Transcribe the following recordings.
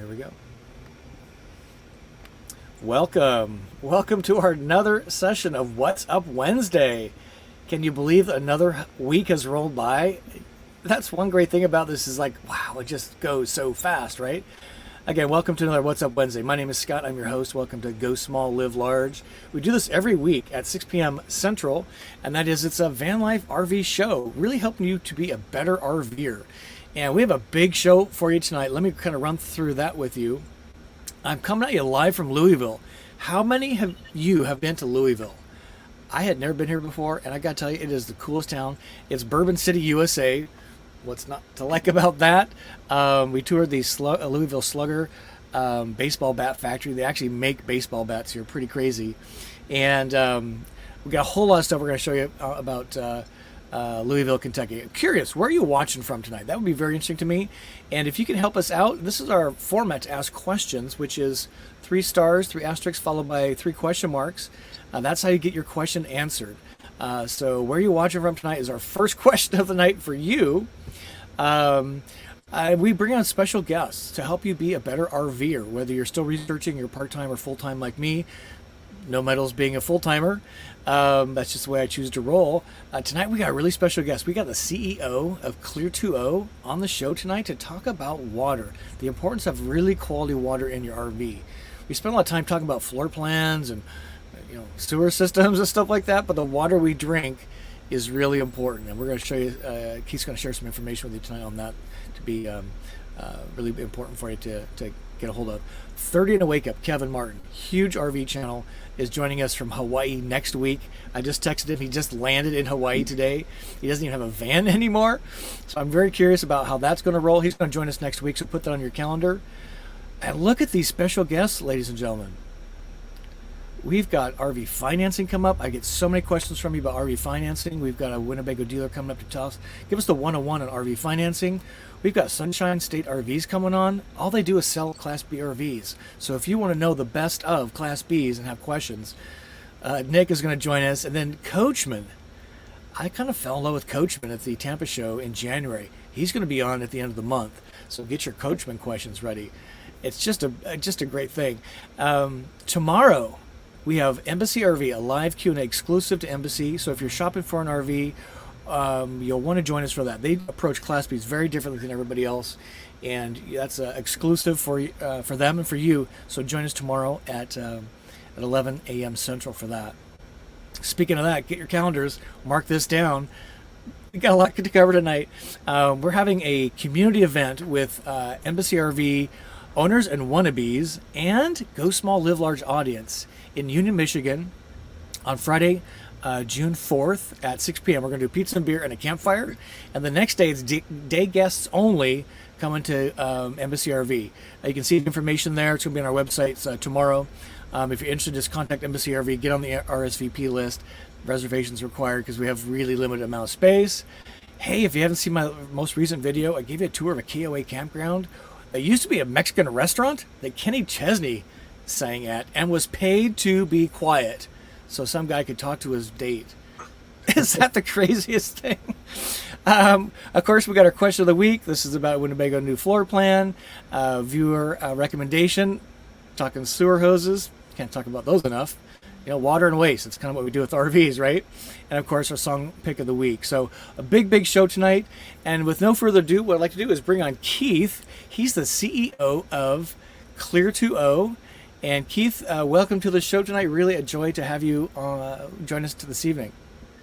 Here we go. Welcome to our another session of What's Up Wednesday. Can you believe another week has rolled by? That's one great thing about this is like, wow, it just goes so fast, right? Again, welcome to another What's Up Wednesday. My name is Scott. I'm your host. Welcome to Go Small, Live Large. We do this every week at 6 p.m. Central, and that is it's a Vanlife RV show, really helping you to be a better RVer. And we have a big show for you tonight. Let me kind of run through that with you. I'm coming at you live from Louisville. How many of you have been to Louisville? I had never been here before, and I got to tell you, it is the coolest town. It's Bourbon City, USA. What's not to like about that? We toured the Louisville Slugger baseball bat factory. They actually make baseball bats here. Pretty crazy. And we got a whole lot of stuff we're going to show you about Louisville, Kentucky. I'm curious, where are you watching from tonight? That would be very interesting to me. And if you can help us out, this is our format to ask questions, which is 3 stars, 3 asterisks, followed by 3 question marks. That's how you get your question answered. So where are you watching from tonight is our first question of the night for you. We bring on special guests to help you be a better RVer, whether you're still researching, you're part-time or full-time like me. No medals being a full-timer. That's just the way I choose to roll. Tonight we got a really special guest. We got the CEO of Clear2O on the show tonight to talk about water, the importance of really quality water in your RV. We spent a lot of time talking about floor plans and sewer systems and stuff like that, but the water we drink is really important, and we're going to show you. Keith's going to share some information with you tonight on that to be really important for you to get a hold of. 30 and a Wake Up, Kevin Martin, huge RV channel, is joining us from Hawaii next week. I just texted him. He just landed in Hawaii today. He doesn't even have a van anymore. So I'm very curious about how that's going to roll. He's going to join us next week, so put that on your calendar. And look at these special guests, ladies and gentlemen. We've got RV financing come up. I get so many questions from you about RV financing. We've got a Winnebago dealer coming up to tell us, give us the 101 on RV financing. We've got Sunshine State RVs coming on. All they do is sell Class B RVs. So if you want to know the best of Class Bs and have questions, Nick is going to join us. And then Coachman. I kind of fell in love with Coachman at the Tampa show in January. He's going to be on at the end of the month. So get your Coachman questions ready. It's just a great thing. Tomorrow, we have Embassy RV, a live Q&A exclusive to Embassy. So if you're shopping for an RV, you'll want to join us for that. They approach Class Bs very differently than everybody else, and that's exclusive for them and for you. So join us tomorrow at 11 a.m. Central for that. Speaking of that, get your calendars, mark this down. We got a lot to cover tonight. We're having a community event with Embassy RV owners and wannabes and Go Small, Live Large audience in Union, Michigan on Friday, June 4th at 6 p.m. We're going to do pizza and beer and a campfire. And the next day, it's day guests only coming to Embassy RV. You can see the information there. It's going to be on our website tomorrow. If you're interested, just contact Embassy RV. Get on the RSVP list. Reservations required because we have really limited amount of space. Hey, if you haven't seen my most recent video, I gave you a tour of a KOA campground. It used to be a Mexican restaurant that Kenny Chesney sang at and was paid to be quiet so some guy could talk to his date. Is that the craziest thing? Of course, we got our question of the week. This is about Winnebago new floor plan, viewer recommendation, talking sewer hoses. Can't talk about those enough. Water and waste. It's kind of what we do with RVs, right? And of course, our song pick of the week. So a big show tonight. And with no further ado, what I'd like to do is bring on Keith. He's the CEO of Clear2O. And Keith, welcome to the show tonight. Really a joy to have you join us this evening.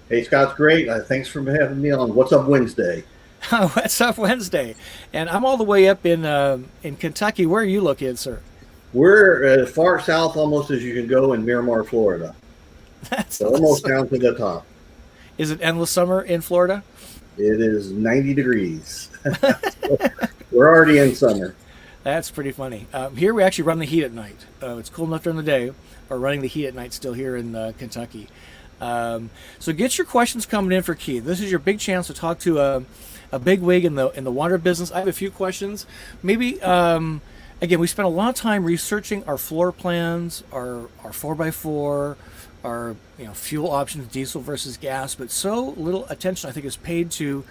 Hey, Scott, great. Thanks for having me on What's Up Wednesday. What's Up Wednesday? And I'm all the way up in Kentucky. Where are you located, sir? We're as far south almost as you can go in Miramar, Florida. That's so almost down to the top. Is it endless summer in Florida? It is 90 degrees. We're already in summer. That's pretty funny. Here we actually run the heat at night. It's cool enough during the day. We're running the heat at night still here in Kentucky. So get your questions coming in for Keith. This is your big chance to talk to a big wig in the water business. I have a few questions. Maybe again, we spent a lot of time researching our floor plans, our 4x4, our fuel options, diesel versus gas, but so little attention I think is paid to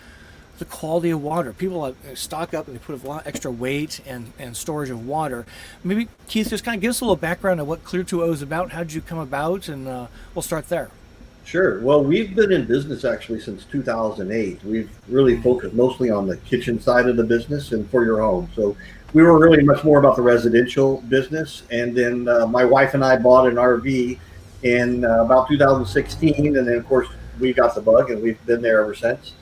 the quality of water. People stock up and they put a lot extra weight and storage of water. Maybe Keith, just kind of give us a little background of what Clear2O is about. How did you come about? And we'll start there. Sure. Well, we've been in business actually since 2008. We've really focused mostly on the kitchen side of the business and for your home. So we were really much more about the residential business. And then my wife and I bought an RV in about 2016. And then, of course, we got the bug and we've been there ever since.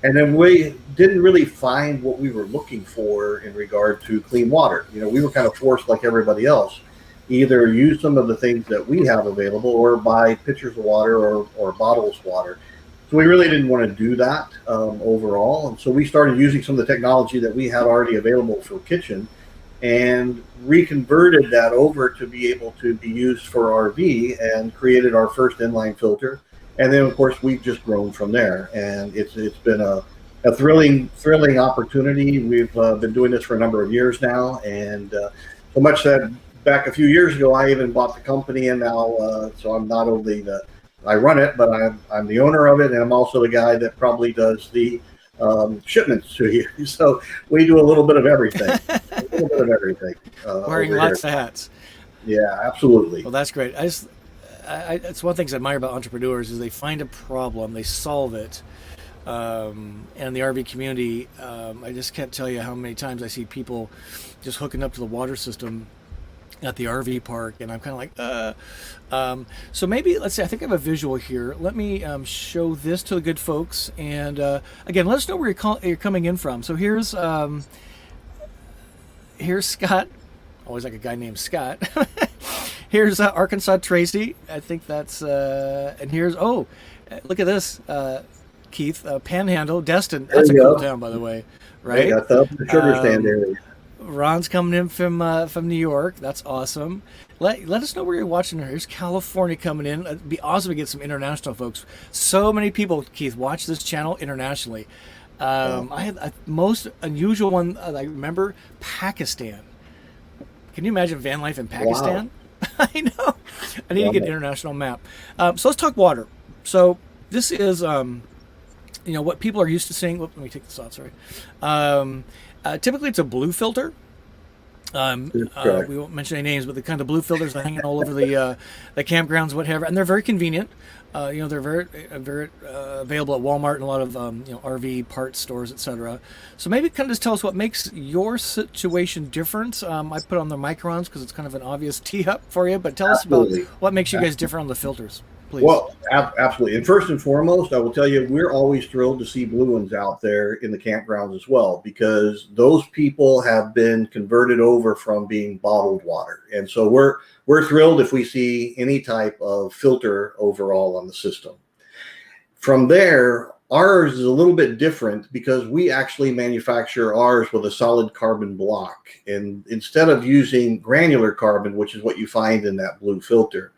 And then we didn't really find what we were looking for in regard to clean water. You know, we were kind of forced like everybody else, either use some of the things that we have available or buy pitchers of water or bottles of water. So we really didn't want to do that overall. And so we started using some of the technology that we had already available for kitchen and reconverted that over to be able to be used for RV and created our first inline filter. And then, of course, we've just grown from there. And it's been a thrilling opportunity. We've been doing this for a number of years now. And so much that back a few years ago, I even bought the company. And now, so I'm not only I run it, but I'm the owner of it. And I'm also the guy that probably does the shipments to you. So we do a little bit of everything. Wearing lots of hats. Yeah, absolutely. Well, that's great. It's one thing I admire about entrepreneurs is they find a problem, they solve it. And the RV community, I just can't tell you how many times I see people just hooking up to the water system at the RV park, and I'm kind of like, so maybe let's see. I think I have a visual here. Let me show this to the good folks, and again, let us know where you're coming in from. So here's Scott. Always like a guy named Scott. Here's Arkansas Tracy. I think that's and here's look at this, Keith, Panhandle, Destin. That's a cool town, by the way, right? Got the sugar stand area. Ron's coming in from New York. That's awesome. Let us know where you're watching. Here's California coming in. It'd be awesome to get some international folks. So many people, Keith, watch this channel internationally. I had a most unusual one I remember, Pakistan. Can you imagine van life in Pakistan? Wow. I know. I need to get an international map. So let's talk water. So this is, what people are used to seeing. Let me take this off. Sorry. Typically, it's a blue filter. We won't mention any names, but the kind of blue filters that are hanging all over the campgrounds, whatever, and they're very convenient. They're very available at Walmart and a lot of RV parts stores, etc. So maybe kind of just tell us what makes your situation different. I put on the Microns because it's kind of an obvious tee up for you, but tell us about what makes you guys different on the filters. Please. Well, absolutely. And first and foremost, I will tell you, we're always thrilled to see blue ones out there in the campgrounds as well, because those people have been converted over from being bottled water. And so we're thrilled if we see any type of filter overall on the system. From there, ours is a little bit different because we actually manufacture ours with a solid carbon block. And instead of using granular carbon, which is what you find in that blue filter,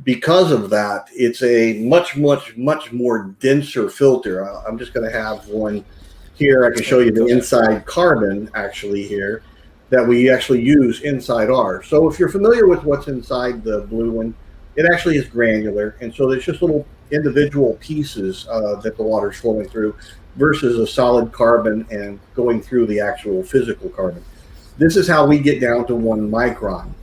because of that, it's a much more denser filter. I'm just going to have one here. I can show you the inside carbon actually here that we actually use inside ours. So if you're familiar with what's inside the blue one, it actually is granular. And so there's just little individual pieces that the water's flowing through versus a solid carbon and going through the actual physical carbon. This is how we get down to 1 micron.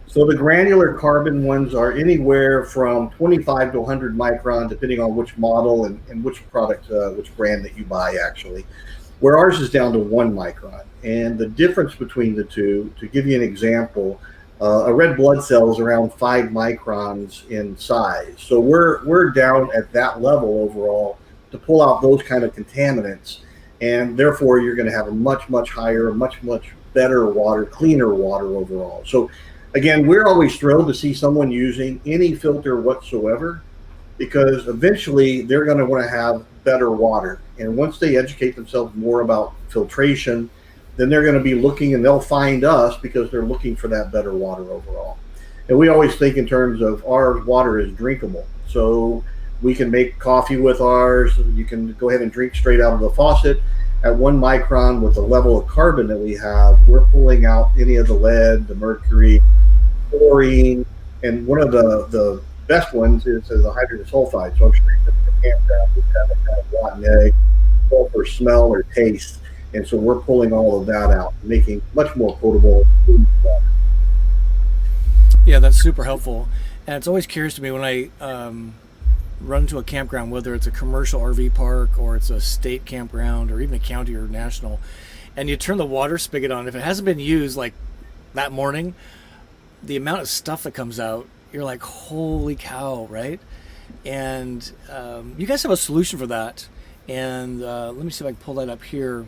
So the granular carbon ones are anywhere from 25 to 100 micron, depending on which model and which product, which brand that you buy actually, where ours is down to 1 micron. And the difference between the two, to give you an example, a red blood cell is around 5 microns in size. So we're down at that level overall to pull out those kind of contaminants. And therefore you're going to have a much higher, much better water, cleaner water overall. So again, we're always thrilled to see someone using any filter whatsoever, because eventually they're going to want to have better water. And once they educate themselves more about filtration, then they're going to be looking, and they'll find us because they're looking for that better water overall. And we always think in terms of our water is drinkable. So we can make coffee with ours. You can go ahead and drink straight out of the faucet. At 1 micron with the level of carbon that we have, we're pulling out any of the lead, the mercury, chlorine, and one of the best ones is the hydrogen sulfide. So I'm sure you can campground with kind of rotten egg or smell or taste. And so we're pulling all of that out, making much more potable water. Yeah, that's super helpful. And it's always curious to me when I run to a campground, whether it's a commercial RV park or it's a state campground or even a county or national, and you turn the water spigot on. If it hasn't been used like that morning, the amount of stuff that comes out, you're like, holy cow, right? And you guys have a solution for that. And let me see if I can pull that up here.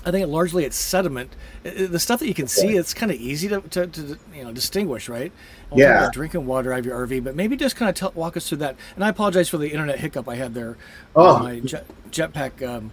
I think largely it's sediment. The stuff that you can see, it's kind of easy to distinguish, right? Yeah. Drinking water out of your RV, but maybe just kind of walk us through that. And I apologize for the internet hiccup I had there. My jetpack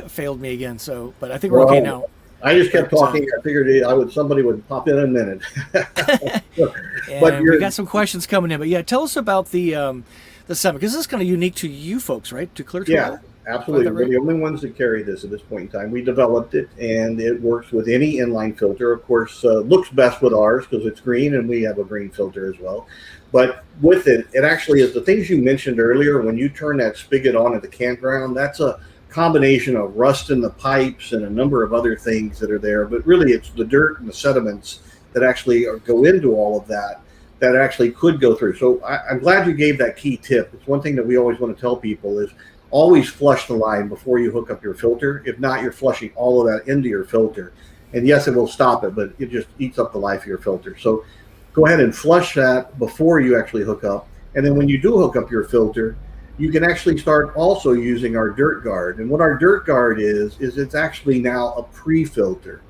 failed me again. So, but I think we're okay now. I just kept talking. I figured somebody would pop in a minute. But we got some questions coming in. But yeah, tell us about the Sediment, because this is kind of unique to you folks, right? To Clear2O. Yeah. Absolutely. We're the only ones that carry this at this point in time. We developed it, and it works with any inline filter. Of course, looks best with ours because it's green, and we have a green filter as well. But with it, it actually is the things you mentioned earlier. When you turn that spigot on at the campground, that's a combination of rust in the pipes and a number of other things that are there. But really, it's the dirt and the sediments that actually go into all of that actually could go through. So I'm glad you gave that key tip. It's one thing that we always want to tell people is always flush the line before you hook up your filter. If not, you're flushing all of that into your filter. And yes, it will stop it, but it just eats up the life of your filter. So go ahead and flush that before you actually hook up. And then when you do hook up your filter, you can actually start also using our dirt guard. And what our dirt guard is it's actually now a pre-filter.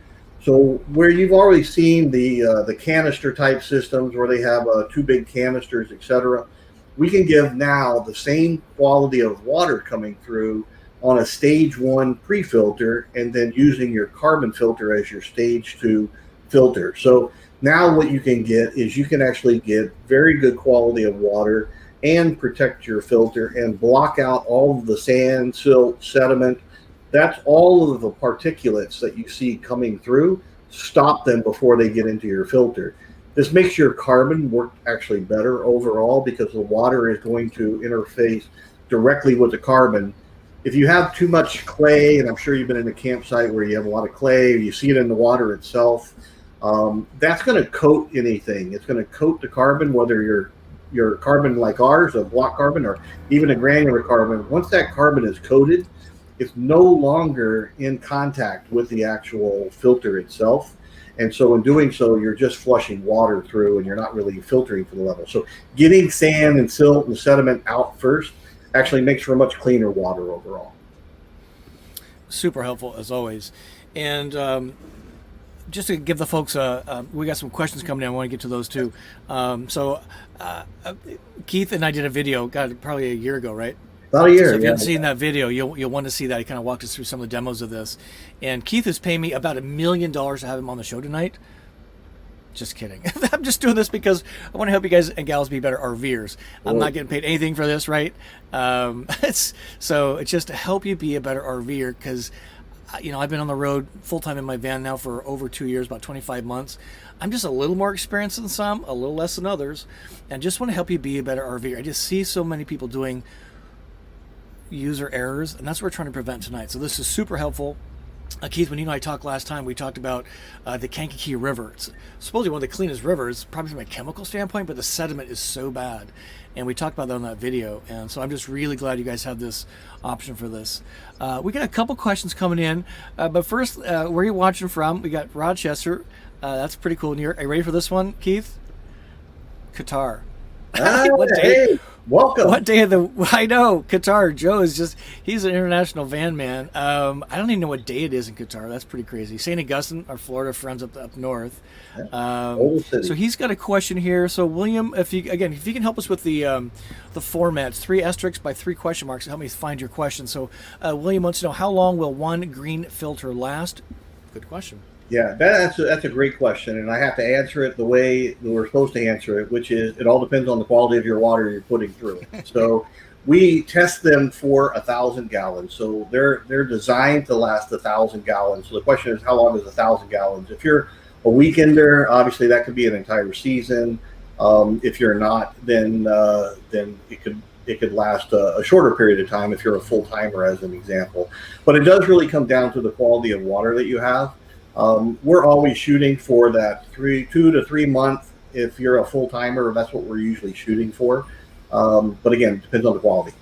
So where you've already seen the canister type systems where they have two big canisters, etc., we can give now the same quality of water coming through on a stage 1 pre-filter, and then using your carbon filter as your stage 2 filter. So now what you can get is you can actually get very good quality of water and protect your filter and block out all of the sand, silt, sediment. That's all of the particulates that you see coming through. Stop them before they get into your filter. This makes your carbon work actually better overall because the water is going to interface directly with the carbon. If you have too much clay, and I'm sure you've been in a campsite where you have a lot of clay, or you see it in the water itself, that's going to coat anything. It's going to coat the carbon, whether your carbon like ours, a block carbon, or even a granular carbon. Once that carbon is coated, it's no longer in contact with the actual filter itself. And so in doing so, you're just flushing water through and you're not really filtering for the level. So getting sand and silt and sediment out first actually makes for a much cleaner water overall. Super helpful as always. And just to give the folks, we got some questions coming in. I want to get to those too. Keith and I did a video, probably a year ago, right? About a year. So if you haven't seen that video, you'll want to see that. He kind of walked us through some of the demos of this. And Keith is paying me about $1 million to have him on the show tonight. Just kidding. I'm just doing this because I want to help you guys and gals be better RVers. I'm not getting paid anything for this, right? It's just to help you be a better RVer because, I've been on the road full-time in my van now for over 2 years, about 25 months. I'm just a little more experienced than some, a little less than others, and just want to help you be a better RVer. I just see so many people doing user errors, and that's what we're trying to prevent tonight. So this is super helpful. Keith, when you and I talked last time, we talked about the Kankakee River. It's supposedly one of the cleanest rivers, probably from a chemical standpoint, but the sediment is so bad. And we talked about that on that video. And so I'm just really glad you guys have this option for this. We got a couple questions coming in. But first, where are you watching from? We got Rochester. That's pretty cool. Are you ready for this one, Keith? Qatar. What day? Hey, welcome. What day of I know, Qatar. Joe is he's an international van man. I don't even know what day it is in Qatar. That's pretty crazy. St. Augustine, our Florida friends up north. So he's got a question here. So William, if you can help us with the formats, 3 asterisks by 3 question marks to help me find your question. So William wants to know, how long will one green filter last? Good question. Yeah, that's a great question, and I have to answer it the way that we're supposed to answer it, which is it all depends on the quality of your water you're putting through it. So we test them for 1,000 gallons. So they're designed to last 1,000 gallons. So the question is, how long is 1,000 gallons? If you're a weekender, obviously that could be an entire season. If you're not, then it could it could last a shorter period of time if you're a full timer, as an example. But it does really come down to the quality of water that you have. We're always shooting for that 2 to 3 month. If you're a full timer, that's what we're usually shooting for. But again, it depends on the quality.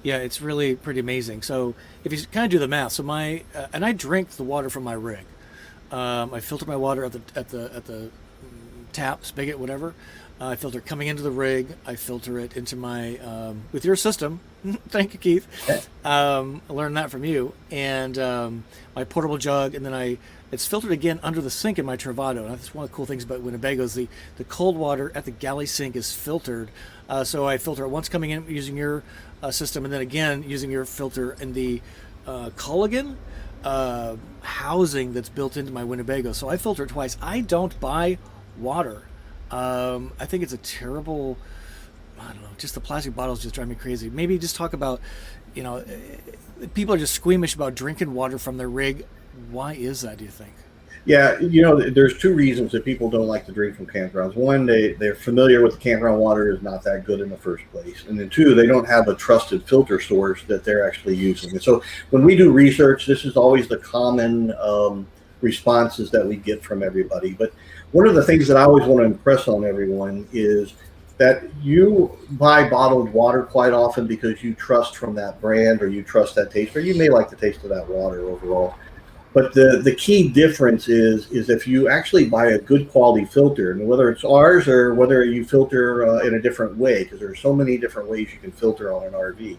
Yeah, it's really pretty amazing. So if you kind of do the math, so and I drink the water from my rig. I filter my water at the tap, spigot, whatever. I filter coming into the rig. I filter it into my with your system. Thank you, Keith. I learned that from you. And my portable jug, and then it's filtered again under the sink in my Travato. And that's one of the cool things about Winnebago is the cold water at the galley sink is filtered. So I filter it once coming in using your system, and then again using your filter in the Culligan housing that's built into my Winnebago. So I filter it twice. I don't buy water. I think it's a terrible, I don't know, just the plastic bottles just drive me crazy. Maybe just talk about, people are just squeamish about drinking water from their rig. Why is that, do you think? Yeah, there's two reasons that people don't like to drink from campgrounds. One, they're familiar with the campground water is not that good in the first place. And then two, they don't have a trusted filter source that they're actually using. And so when we do research, this is always the common responses that we get from everybody. But one of the things that I always want to impress on everyone is that you buy bottled water quite often because you trust from that brand, or you trust that taste, or you may like the taste of that water overall. But the key difference is if you actually buy a good quality filter, and whether it's ours or whether you filter in a different way, because there are so many different ways you can filter on an RV.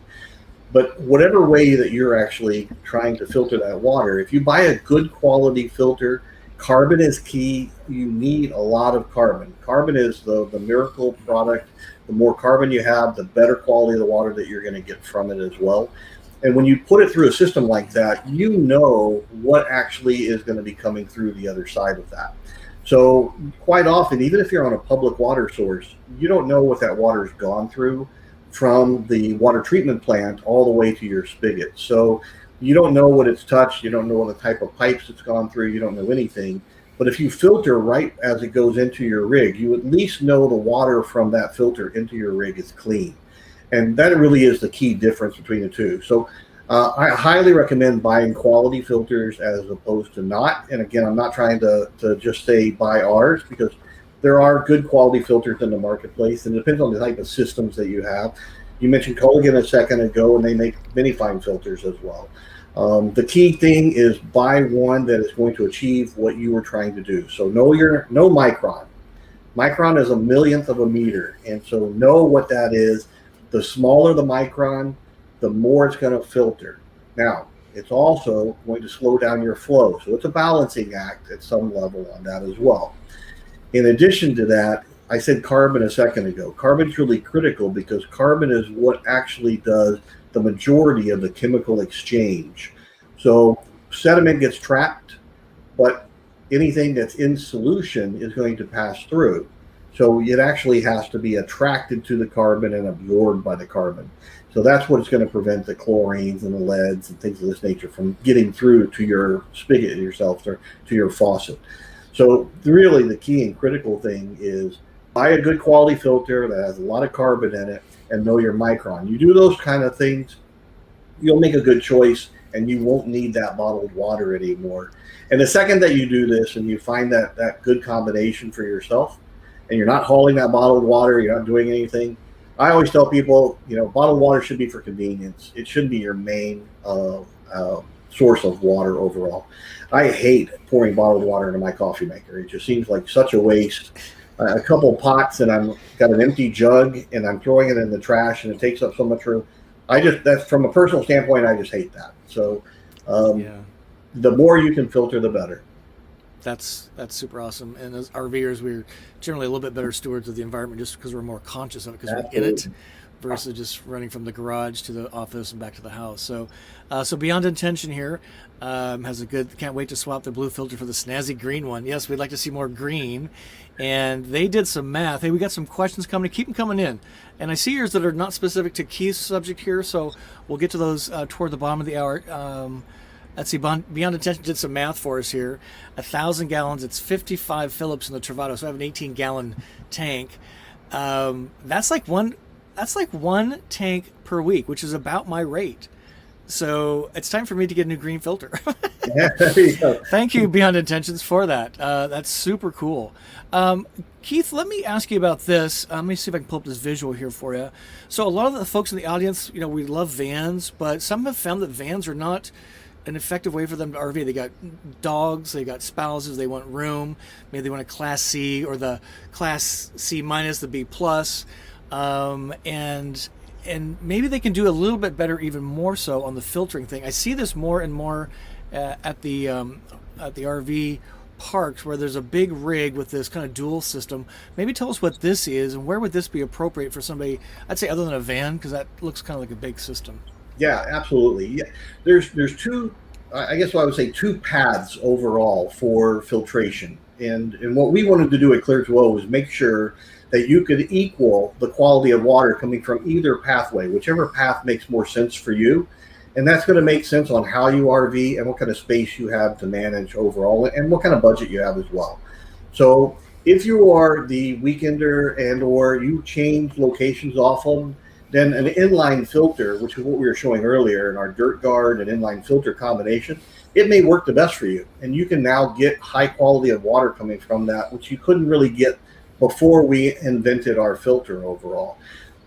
But whatever way that you're actually trying to filter that water, if you buy a good quality filter, carbon is key. You need a lot of carbon. Carbon is the miracle product. The more carbon you have, the better quality of the water that you're going to get from it as well. And when you put it through a system like that, you know what actually is going to be coming through the other side of that. So quite often, even if you're on a public water source, you don't know what that water's gone through from the water treatment plant all the way to your spigot. So you don't know what it's touched. You don't know what the type of pipes it's gone through. You don't know anything. But if you filter right as it goes into your rig, you at least know the water from that filter into your rig is clean. And that really is the key difference between the two. So I highly recommend buying quality filters as opposed to not. And again, I'm not trying to just say buy ours, because there are good quality filters in the marketplace, and it depends on the type of systems that you have. You mentioned Culligan a second ago, and they make many fine filters as well. The key thing is buy one that is going to achieve what you were trying to do. So know Micron. Micron is a millionth of a meter, and so know what that is. The smaller the micron, the more it's going to filter. Now, it's also going to slow down your flow. So it's a balancing act at some level on that as well. In addition to that, I said carbon a second ago. Carbon is really critical because carbon is what actually does the majority of the chemical exchange. So sediment gets trapped, but anything that's in solution is going to pass through. So it actually has to be attracted to the carbon and absorbed by the carbon. So that's what's going to prevent the chlorines and the leads and things of this nature from getting through to your spigot yourself, or to your faucet. So really the key and critical thing is buy a good quality filter that has a lot of carbon in it, and know your micron. You do those kind of things, you'll make a good choice, and you won't need that bottled water anymore. And the second that you do this and you find that good combination for yourself, and you're not hauling that bottled water, you're not doing anything, I always tell people, bottled water should be for convenience. It shouldn't be your main source of water overall. I hate pouring bottled water into my coffee maker. It just seems like such a waste. A couple pots and I've got an empty jug and I'm throwing it in the trash and it takes up so much room. That's from a personal standpoint, I just hate that. So the more you can filter, the better. That's super awesome. And as RVers, we're generally a little bit better stewards of the environment just because we're more conscious of it, because we're in it versus just running from the garage to the office and back to the house. So Beyond Intention here has a good, can't wait to swap the blue filter for the snazzy green one. Yes, we'd like to see more green. And they did some math. Hey, we got some questions coming. Keep them coming in. And I see yours that are not specific to Keith's subject here, so we'll get to those toward the bottom of the hour. Let's see, Beyond Intention did some math for us here. 1,000 gallons, it's 55 Phillips in the Travato, so I have an 18-gallon tank. That's like one that's like 1 tank per week, which is about my rate. So it's time for me to get a new green filter. Yeah, there you go. Thank you, Beyond Intentions, for that. That's super cool. Keith, let me ask you about this. Let me see if I can pull up this visual here for you. So a lot of the folks in the audience, we love vans, but some have found that vans are not an effective way for them to RV. They got dogs, they got spouses, they want room. Maybe they want a Class C or the Class C minus, the B plus, and maybe they can do a little bit better, even more so on the filtering thing. I see this more and more at the RV parks where there's a big rig with this kind of dual system. Maybe tell us what this is and where would this be appropriate for somebody, I'd say, other than a van, because that looks kind of like a big system. Yeah, absolutely. Yeah, there's two, I guess what I would say, two paths overall for filtration. And what we wanted to do at Clear2O was make sure that you could equal the quality of water coming from either pathway, whichever path makes more sense for you. And that's going to make sense on how you RV and what kind of space you have to manage overall and what kind of budget you have as well. So if you are the weekender and or you change locations often, then an inline filter, which is what we were showing earlier in our dirt guard and inline filter combination, it may work the best for you. And you can now get high quality of water coming from that, which you couldn't really get before we invented our filter overall.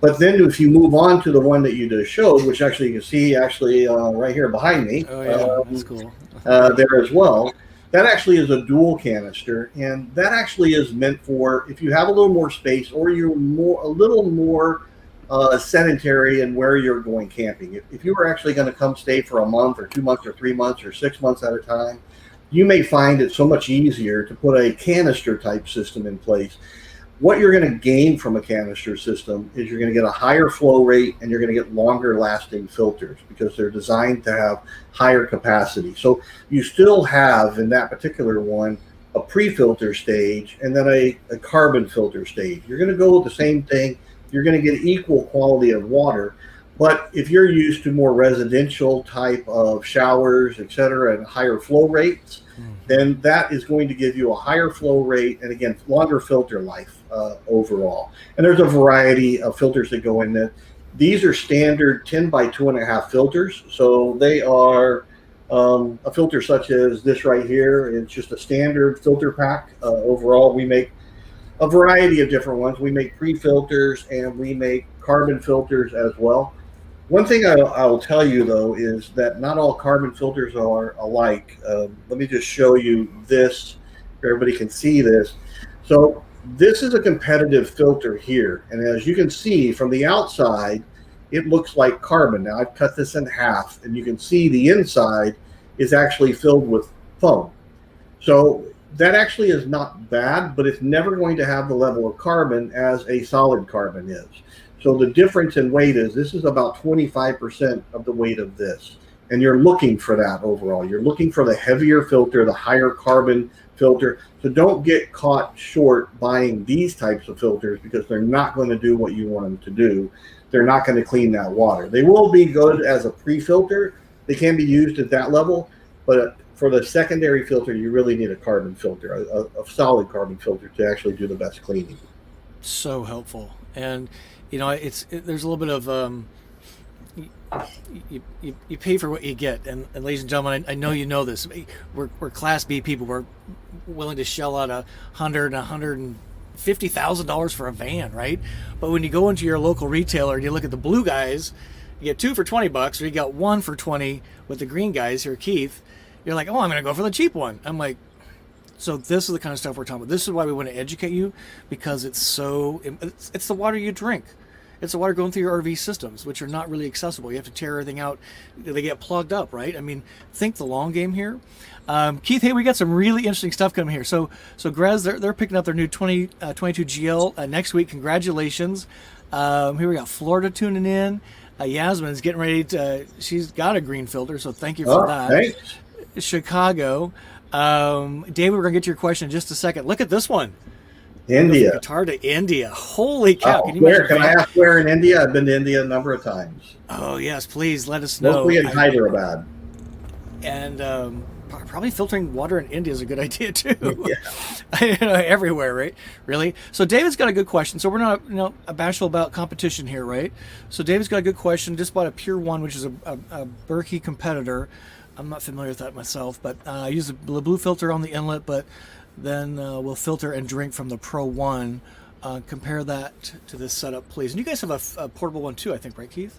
But then if you move on to the one that you just showed, which actually you can see right here behind me, Oh yeah, that's cool. there as well, that actually is a dual canister. And that actually is meant for if you have a little more space or you're a little more sedentary in where you're going camping. If you were actually going to come stay for a month or 2 months or 3 months or 6 months at a time, you may find it so much easier to put a canister type system in place. What you're going to gain from a canister system is you're going to get a higher flow rate and you're going to get longer lasting filters because they're designed to have higher capacity. So you still have in that particular one a pre-filter stage and then a carbon filter stage. You're going to go with the same thing. You're going to get equal quality of water. But if you're used to more residential type of showers, et cetera, and higher flow rates, then that is going to give you a higher flow rate and, again, longer filter life overall. And there's a variety of filters that go in there. These are standard 10 by 2.5 filters. So they are a filter such as this right here. It's just a standard filter pack. Overall, we make a variety of different ones. We make pre-filters and we make carbon filters as well. One thing I will tell you, though, is that not all carbon filters are alike. Let me just show you this. Everybody can see this. So this is a competitive filter here. And as you can see from the outside, it looks like carbon. Now, I've cut this in half, and you can see the inside is actually filled with foam. So that actually is not bad, but it's never going to have the level of carbon as a solid carbon is. So the difference in weight is this is about 25% of the weight of this. And you're looking for that overall. You're looking for the heavier filter, the higher carbon filter. So don't get caught short buying these types of filters because they're not going to do what you want them to do. They're not going to clean that water. They will be good as a pre-filter. They can be used at that level. But for the secondary filter, you really need a carbon filter, a solid carbon filter to actually do the best cleaning. So helpful. And there's a little bit of you pay for what you get, and ladies and gentlemen, I know you know this. We're Class B people. We're willing to shell out $150,000 for a van, right? But when you go into your local retailer and you look at the blue guys, you get 2 for $20, or you got 1 for 20 with the green guys here, Keith. You're like, oh, I'm going to go for the cheap one. I'm like, so this is the kind of stuff we're talking about. This is why we want to educate you, because it's the water you drink. It's the water going through your RV systems, which are not really accessible. You have to tear everything out. They get plugged up, right? I mean, think the long game here. Keith, hey, we got some really interesting stuff coming here. So Grez, they're picking up their new 22 GL next week. Congratulations. Here we got Florida tuning in. Yasmin's getting ready she's got a green filter, so thank you for that. Thanks. Chicago. David, we're going to get to your question in just a second. Look at this one. India. Guitar to India. Holy cow. Can I ask where in India? I've been to India a number of times. Oh, yes. Please let us know. Mostly in Hyderabad. And Probably filtering water in India is a good idea too. Yeah. Everywhere, right? Really. So David's got a good question. So we're not, bashful about competition here, right? So David's got a good question. Just bought a Pure One, which is a Berkey competitor. I'm not familiar with that myself, but I use the blue filter on the inlet, but then we'll filter and drink from the Pro One. Compare that to this setup, please. And you guys have a portable one too, I think, right, Keith?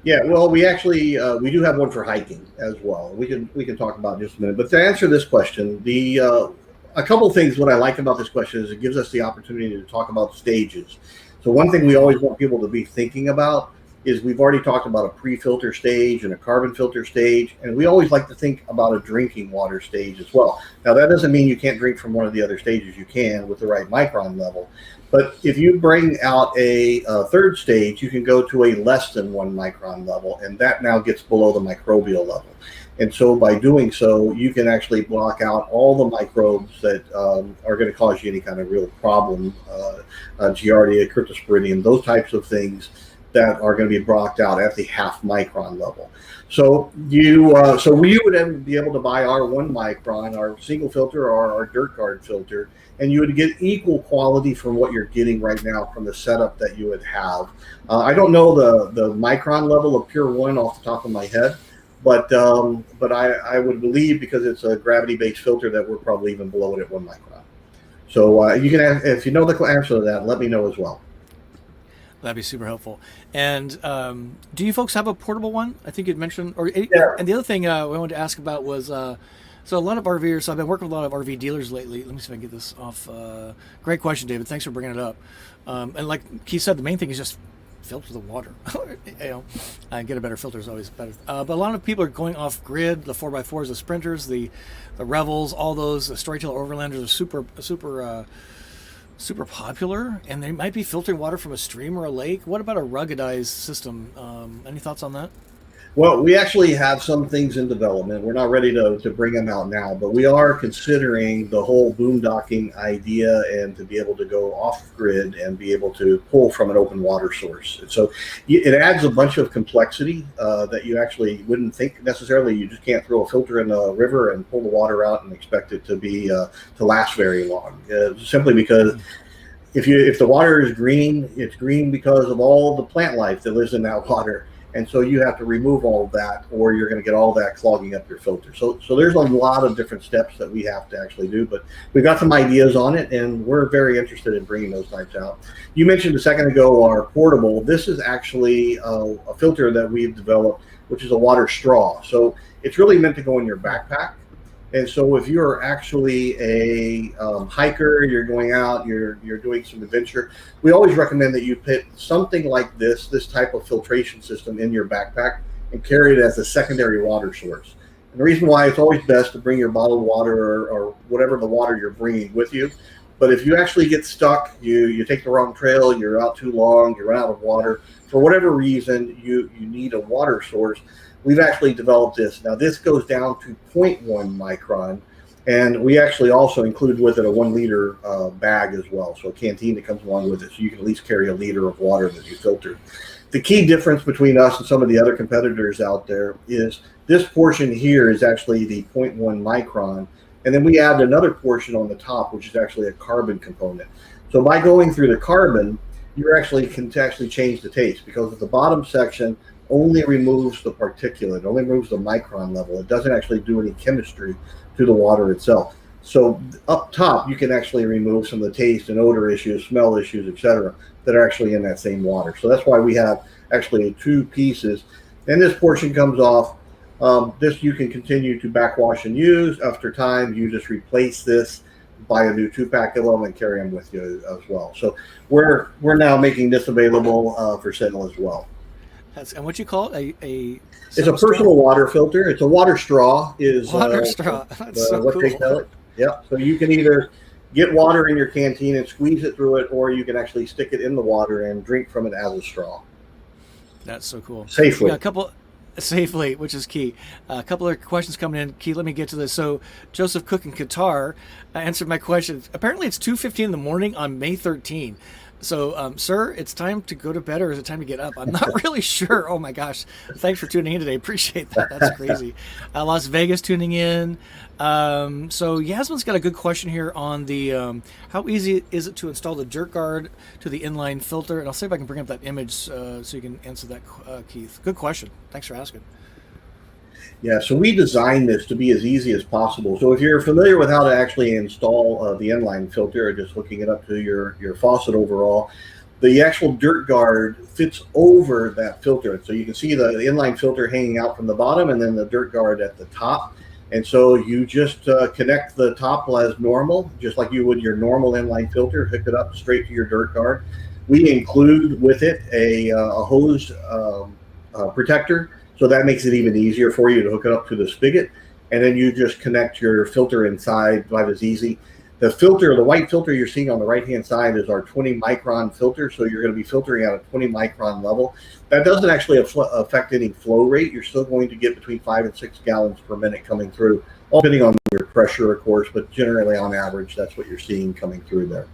Yeah, well, we actually we do have one for hiking as well. We can talk about in just a minute. But to answer this question, a couple of things. What I like about this question is it gives us the opportunity to talk about stages. So one thing we always want people to be thinking about is we've already talked about a pre-filter stage and a carbon filter stage, and we always like to think about a drinking water stage as well. Now that doesn't mean you can't drink from one of the other stages. You can with the right micron level. But if you bring out a third stage, you can go to a less than 1 micron level, and that now gets below the microbial level. And so by doing so, you can actually block out all the microbes that are going to cause you any kind of real problem, Giardia, Cryptosporidium, those types of things that are going to be blocked out at the half micron level. So you would then be able to buy our 1 micron, our single filter, or our dirt guard filter, and you would get equal quality from what you're getting right now from the setup that you would have. I don't know the micron level of Pure One off the top of my head, but I would believe, because it's a gravity-based filter, that we're probably even below it at 1 micron. So you can, if you know the answer to that, let me know as well. That'd be super helpful. And do you folks have a portable one? I think you'd mentioned. Yeah. And the other thing I wanted to ask about was, so a lot of RVers, I've been working with a lot of RV dealers lately. Let me see if I can get this off. Great question, David. Thanks for bringing it up. And like Keith said, the main thing is just filter the water. Get a better filter is always better. But a lot of people are going off grid. The 4x4s, the Sprinters, the Revels, all those. The Storyteller Overlanders are super popular, and they might be filtering water from a stream or a lake. What about a ruggedized system? Any thoughts on that? Well, we actually have some things in development. We're not ready to bring them out now, but we are considering the whole boondocking idea and to be able to go off grid and be able to pull from an open water source. And so it adds a bunch of complexity that you actually wouldn't think necessarily. You just can't throw a filter in a river and pull the water out and expect it to be to last very long. Simply because if the water is green, it's green because of all the plant life that lives in that water. And so you have to remove all of that, or you're going to get all that clogging up your filter. So there's a lot of different steps that we have to actually do, but we've got some ideas on it, and we're very interested in bringing those types out. You mentioned a second ago our portable. This is actually a filter that we've developed, which is a water straw. So it's really meant to go in your backpack. And so if you're actually a hiker, you're going out, you're doing some adventure, we always recommend that you put something like this type of filtration system in your backpack and carry it as a secondary water source. And the reason why it's always best to bring your bottled water or whatever the water you're bringing with you. But if you actually get stuck, you take the wrong trail, you're out too long, you run out of water, for whatever reason, you need a water source. We've actually developed this. Now this goes down to 0.1 micron, and we actually also include with it a 1 liter bag as well. So a canteen that comes along with it, so you can at least carry a liter of water that you filtered. The key difference between us and some of the other competitors out there is this portion here is actually the 0.1 micron, and then we add another portion on the top, which is actually a carbon component. So by going through the carbon, you can actually change the taste, because at the bottom section only removes the particulate, only removes the micron level. It doesn't actually do any chemistry to the water itself. So up top, you can actually remove some of the taste and odor issues, smell issues, etc., that are actually in that same water. So that's why we have actually 2 pieces. And this portion comes off. This you can continue to backwash and use. After time, you just replace this, buy a new 2-pack of them, and carry them with you as well. So we're now making this available for sale as well. And what you call it? It's a personal water filter. It's a water straw. Water straw. That's so what cool. they call it. Yeah. So you can either get water in your canteen and squeeze it through it, or you can actually stick it in the water and drink from it as a straw. That's so cool. Safely. Yeah, safely, which is key. A couple of questions coming in. Key, let me get to this. So Joseph Cook in Qatar answered my question. Apparently it's 2:15 in the morning on May 13. So, sir, it's time to go to bed, or is it time to get up? I'm not really sure. Oh my gosh! Thanks for tuning in today. Appreciate that. That's crazy. Las Vegas tuning in. So Yasmin's got a good question here on the how easy is it to install the dirt guard to the inline filter? And I'll see if I can bring up that image so you can answer that, Keith. Good question. Thanks for asking. Yeah, so we designed this to be as easy as possible. So if you're familiar with how to actually install the inline filter, or just hooking it up to your faucet overall, the actual dirt guard fits over that filter. So you can see the inline filter hanging out from the bottom, and then the dirt guard at the top. And so you just connect the top as normal, just like you would your normal inline filter, hook it up straight to your dirt guard. We include with it a hose protector. So that makes it even easier for you to hook it up to the spigot. And then you just connect your filter inside, right as easy. The filter, the white filter you're seeing on the right-hand side is our 20 micron filter. So you're going to be filtering at a 20 micron level. That doesn't actually affect any flow rate. You're still going to get between 5 and 6 gallons per minute coming through, all depending on your pressure, of course, but generally on average, that's what you're seeing coming through there.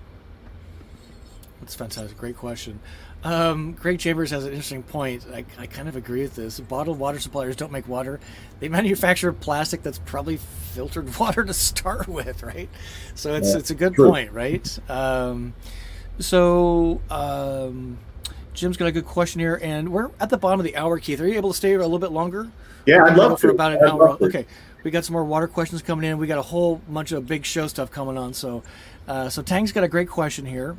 That's fantastic. Great question. Greg Chambers has an interesting point. I kind of agree with this. Bottled water suppliers don't make water. They manufacture plastic that's probably filtered water to start with, right? So it's a good point, right? Jim's got a good question here, and we're at the bottom of the hour, Keith. Are you able to stay a little bit longer? Yeah, I'd love for to. about an hour. Okay. We got some more water questions coming in. We got a whole bunch of big show stuff coming on. So Tang's got a great question here.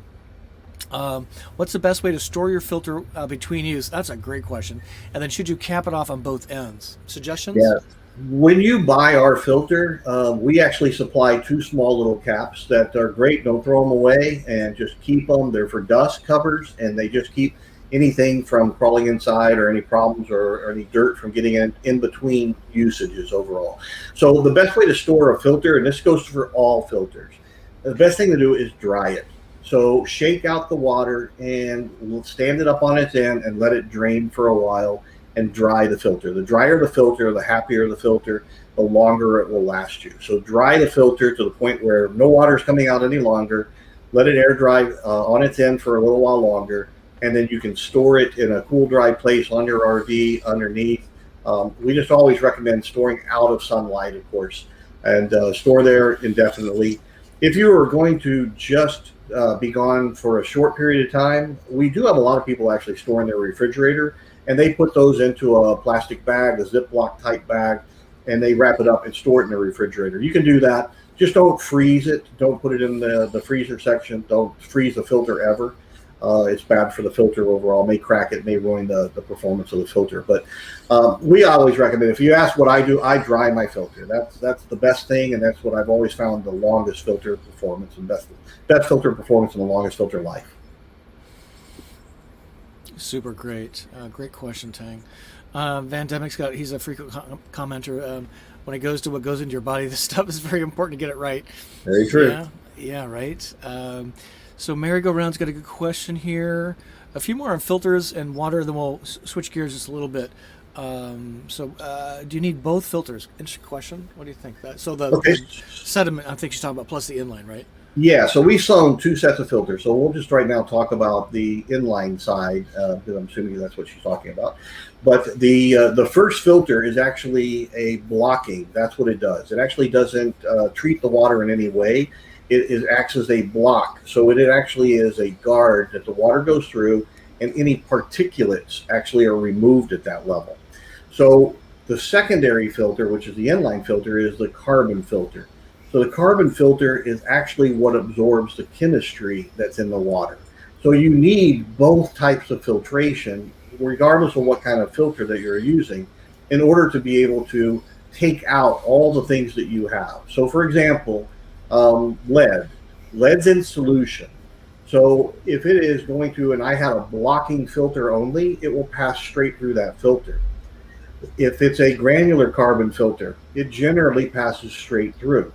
What's the best way to store your filter between use? That's a great question. And then should you cap it off on both ends? Suggestions? Yeah. When you buy our filter, we actually supply 2 small little caps that are great. Don't throw them away, and just keep them. They're for dust covers, and they just keep anything from crawling inside, or any problems, or any dirt from getting in between usages overall. So the best way to store a filter, and this goes for all filters, the best thing to do is dry it. So shake out the water and stand it up on its end and let it drain for a while and dry the filter. The drier the filter, the happier the filter, the longer it will last you. So dry the filter to the point where no water is coming out any longer. Let it air dry on its end for a little while longer, and then you can store it in a cool, dry place on your RV underneath. We just always recommend storing out of sunlight, of course, and store there indefinitely. If you are going to just be gone for a short period of time, we do have a lot of people actually store in their refrigerator, and they put those into a plastic bag, a Ziploc type bag, and they wrap it up and store it in the refrigerator. You can do that. Just don't freeze it. Don't put it in the freezer section. Don't freeze the filter ever. It's bad for the filter overall. It may crack it, may ruin the performance of the filter. But we always recommend, if you ask what I do, I dry my filter. That's the best thing, and that's what I've always found the longest filter performance and best filter performance and the longest filter life. Super great. Great question, Tang. Van Demek's he's a frequent commenter. When it goes to what goes into your body, this stuff is very important to get it right. Very true. Yeah, right. So merry-go-round's got a good question here. A few more on filters and water, then we'll switch gears just a little bit. Do you need both filters? Interesting question. What do you think? The sediment, I think she's talking about, plus the inline, right? Yeah, so we've sewn 2 sets of filters. So we'll just right now talk about the inline side, because I'm assuming that's what she's talking about. But the first filter is actually a blocking. That's what it does. It actually doesn't treat the water in any way. It acts as a block. So it actually is a guard that the water goes through, and any particulates actually are removed at that level. So the secondary filter, which is the inline filter, is the carbon filter. So the carbon filter is actually what absorbs the chemistry that's in the water. So you need both types of filtration, regardless of what kind of filter that you're using, in order to be able to take out all the things that you have. So for example, lead's in solution. So if it is going to, and I have a blocking filter only, it will pass straight through that filter. If it's a granular carbon filter, it generally passes straight through,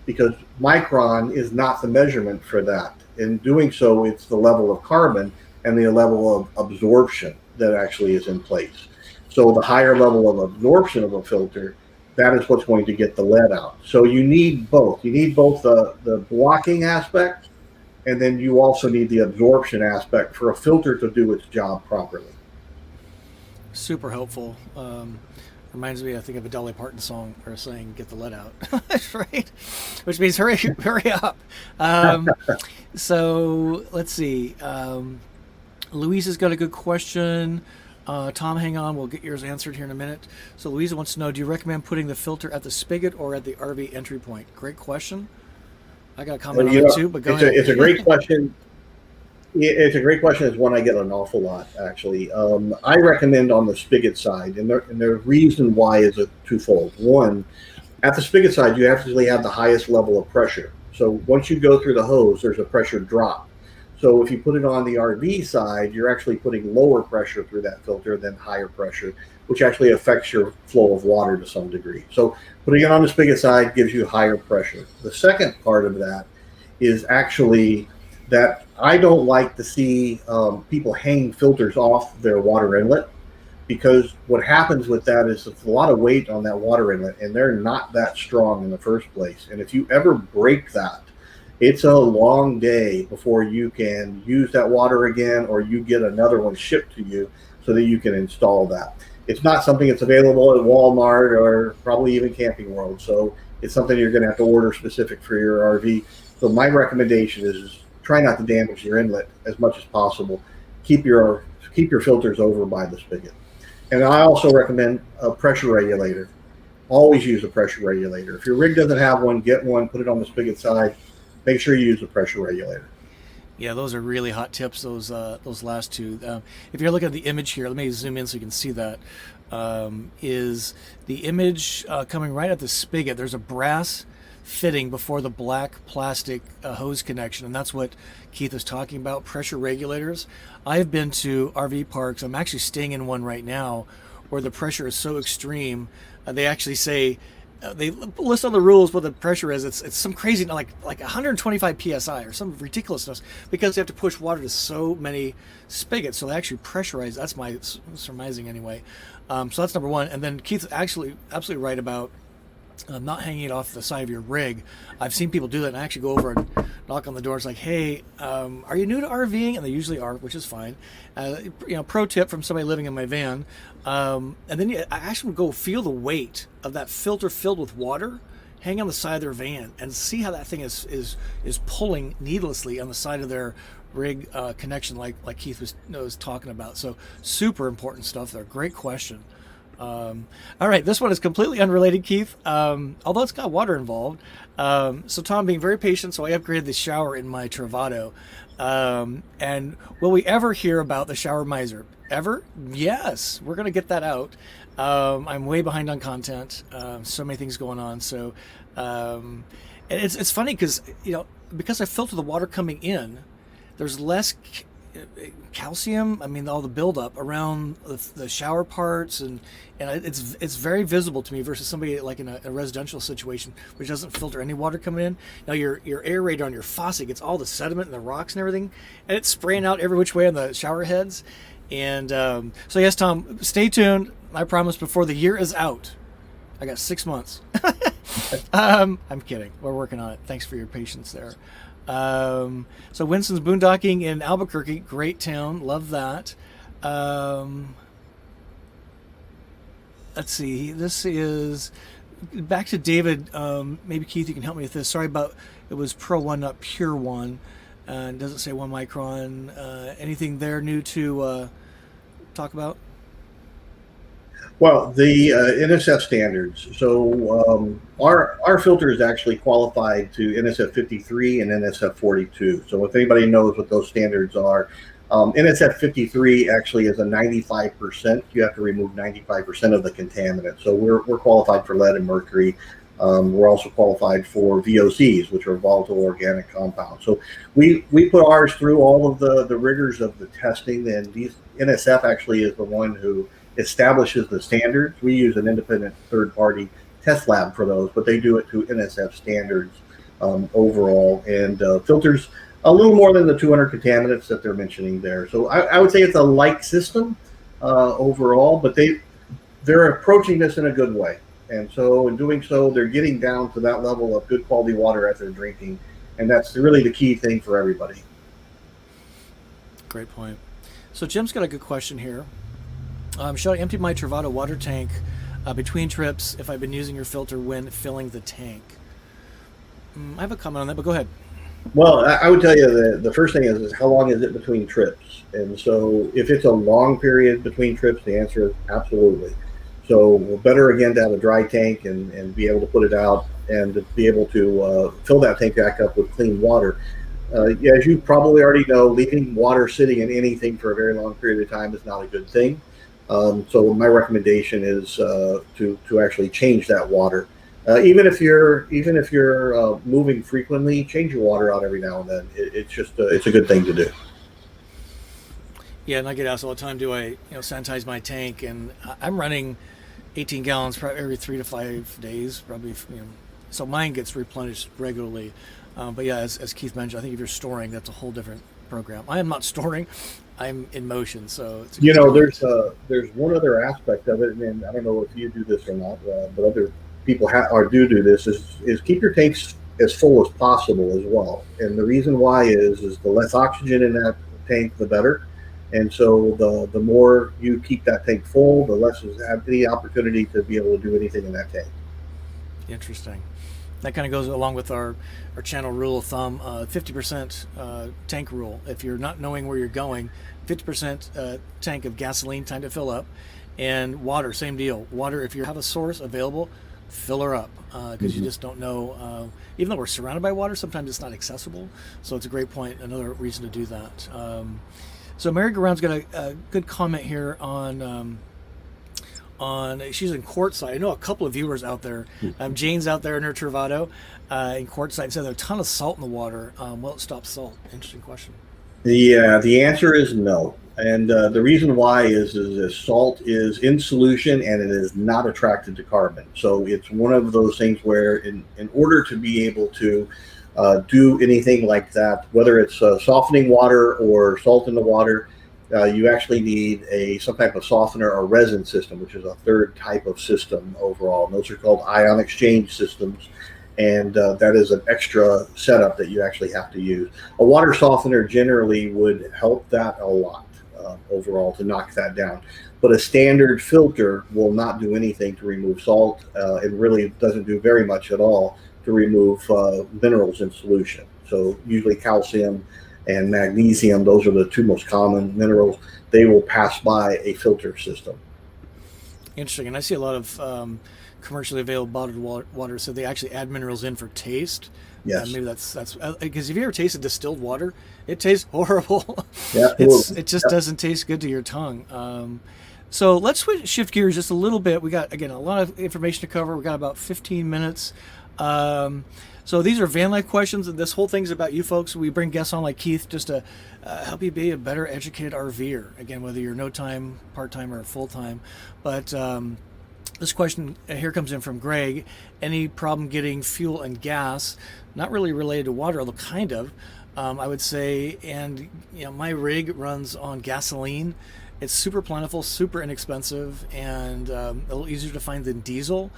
because Micron is not the measurement for that. In doing so, it's the level of carbon and the level of absorption that actually is in place. So the higher level of absorption of a filter, that is what's going to get the lead out. So you need both. You need both the blocking aspect And then you also need the absorption aspect for a filter to do its job properly. Super helpful. Reminds me, I think, of a Dolly Parton song or saying, "Get the lead out," right? Which means hurry, hurry up. So let's see. Louise has got a good question. Tom, hang on. We'll get yours answered here in a minute. So Louisa wants to know, do you recommend putting the filter at the spigot or at the RV entry point? Great question. I got a comment on it too, but go ahead. It's a great question. It's a great question. It's one I get an awful lot, actually. I recommend on the spigot side, and the reason why is a twofold. One, at the spigot side, you actually have the highest level of pressure. So once you go through the hose, there's a pressure drop. So if you put it on the RV side, you're actually putting lower pressure through that filter than higher pressure, which actually affects your flow of water to some degree. So putting it on the spigot side gives you higher pressure. The second part of that is actually that I don't like to see people hang filters off their water inlet, because what happens with that is it's a lot of weight on that water inlet, and they're not that strong in the first place. And if you ever break that, it's a long day before you can use that water again, or you get another one shipped to you so that you can install that. It's not something that's available at Walmart or probably even Camping World. So it's something you're going to have to order specific for your RV. So my recommendation is try not to damage your inlet as much as possible. Keep your filters over by the spigot. And I also recommend a pressure regulator. Always use a pressure regulator. If your rig doesn't have one, get one, put it on the spigot side. Make sure you use a pressure regulator. Yeah, those are really hot tips, those last two. If you're looking at the image here, let me zoom in so you can see that. Is the image coming right at the spigot. There's a brass fitting before the black plastic hose connection, and that's what Keith is talking about, pressure regulators. I've been to RV parks. I'm actually staying in one right now where the pressure is so extreme. They actually say, they list on the rules what the pressure is. It's some crazy, like 125 psi or some ridiculousness, because they have to push water to so many spigots. So they actually pressurize. That's my surmising anyway. So that's number one. And then Keith's actually absolutely right about not hanging it off the side of your rig. I've seen people do that, and I actually go over and knock on the door. It's like, hey, are you new to RVing? And they usually are, which is fine. Pro tip from somebody living in my van. And then I actually would go feel the weight of that filter filled with water hang on the side of their van and see how that thing is pulling needlessly on the side of their rig connection, like Keith was talking about. So super important stuff there. Great question. All right, this one is completely unrelated, Keith, although it's got water involved. So Tom, being very patient, so I upgraded the shower in my Travato. And will we ever hear about the shower miser? Ever? Yes, we're going to get that out. I'm way behind on content. So many things going on. So and it's funny because I filter the water coming in, there's less calcium. I mean, all the buildup around the shower parts, and it's very visible to me versus somebody like in a residential situation which doesn't filter any water coming in. Now your aerator on your faucet gets all the sediment and the rocks and everything, and it's spraying out every which way on the shower heads. And so yes, Tom, stay tuned. I promise before the year is out. I got 6 months. I'm kidding. We're working on it. Thanks for your patience there. So Winston's boondocking in Albuquerque, great town, love that. Let's see, this is back to David. Maybe Keith, you can help me with this. Sorry about, it was Pro 1, not Pure 1. It doesn't say 1 micron. Anything there new to talk about? Well, the NSF standards. So our filter is actually qualified to NSF 53 and NSF 42. So if anybody knows what those standards are, NSF 53 actually is a 95%. You have to remove 95% of the contaminant. So we're qualified for lead and mercury. We're also qualified for VOCs, which are volatile organic compounds. So we put ours through all of the rigors of the testing, and these NSF actually is the one who establishes the standards. We use an independent third-party test lab for those, but they do it to NSF standards overall, and filters a little more than the 200 contaminants that they're mentioning there. So I would say it's a light system overall, but they're approaching this in a good way. And so in doing so, they're getting down to that level of good quality water that they're drinking. And that's really the key thing for everybody. Great point. So Jim's got a good question here. Should I empty my Travato water tank between trips if I've been using your filter when filling the tank? I have a comment on that, but go ahead. Well, I would tell you that the first thing is how long is it between trips? And so if it's a long period between trips, the answer is absolutely. So better again to have a dry tank and be able to put it out and to be able to fill that tank back up with clean water. Yeah, as you probably already know, leaving water sitting in anything for a very long period of time is not a good thing. So my recommendation is to actually change that water. Even if you're moving frequently, change your water out every now and then. It's a good thing to do. Yeah, and I get asked all the time, do I sanitize my tank? And I'm running 18 gallons probably every 3 to 5 days, probably. So mine gets replenished regularly. But yeah, as Keith mentioned, I think if you're storing, that's a whole different program. I am not storing; I'm in motion. So it's there's one other aspect of it, and I don't know if you do this or not, but other people do this is keep your tanks as full as possible as well. And the reason why is the less oxygen in that tank, the better. And so the more you keep that tank full, the less you have the opportunity to be able to do anything in that tank. Interesting. That kind of goes along with our channel rule of thumb, 50% tank rule. If you're not knowing where you're going, 50% tank of gasoline, time to fill up, and water, same deal. Water, if you have a source available, fill her up because you just don't know. Even though we're surrounded by water, sometimes it's not accessible. So it's a great point, another reason to do that. So Mary Garound's got a good comment here on she's in Quartzsite. I know a couple of viewers out there. Jane's out there in her Travato in Quartzsite and said there's a ton of salt in the water. Will it stop salt? Interesting question. The answer is no. And the reason why is salt is in solution and it is not attracted to carbon. So it's one of those things where in order to be able to do anything like that, whether it's softening water or salt in the water, you actually need some type of softener or resin system, which is a third type of system overall. And those are called ion exchange systems. And that is an extra setup that you actually have to use. A water softener generally would help that a lot overall to knock that down. But a standard filter will not do anything to remove salt. It really doesn't do very much at all to remove minerals in solution. So usually calcium and magnesium, those are the two most common minerals. They will pass by a filter system. Interesting. And I see a lot of commercially available bottled water, so they actually add minerals in for taste. Yes. Maybe that's because if you ever tasted distilled water, it tastes horrible. Yeah, it just doesn't taste good to your tongue. So let's shift gears just a little bit. We got, again, a lot of information to cover. We got about 15 minutes. So these are Vanlife questions, and this whole thing's about you folks. We bring guests on like Keith just to help you be a better educated RVer. Again, whether you're no-time, part-time, or full-time. But this question here comes in from Greg. Any problem getting fuel and gas? Not really related to water, although kind of, I would say. And my rig runs on gasoline. It's super plentiful, super inexpensive, and a little easier to find than diesel.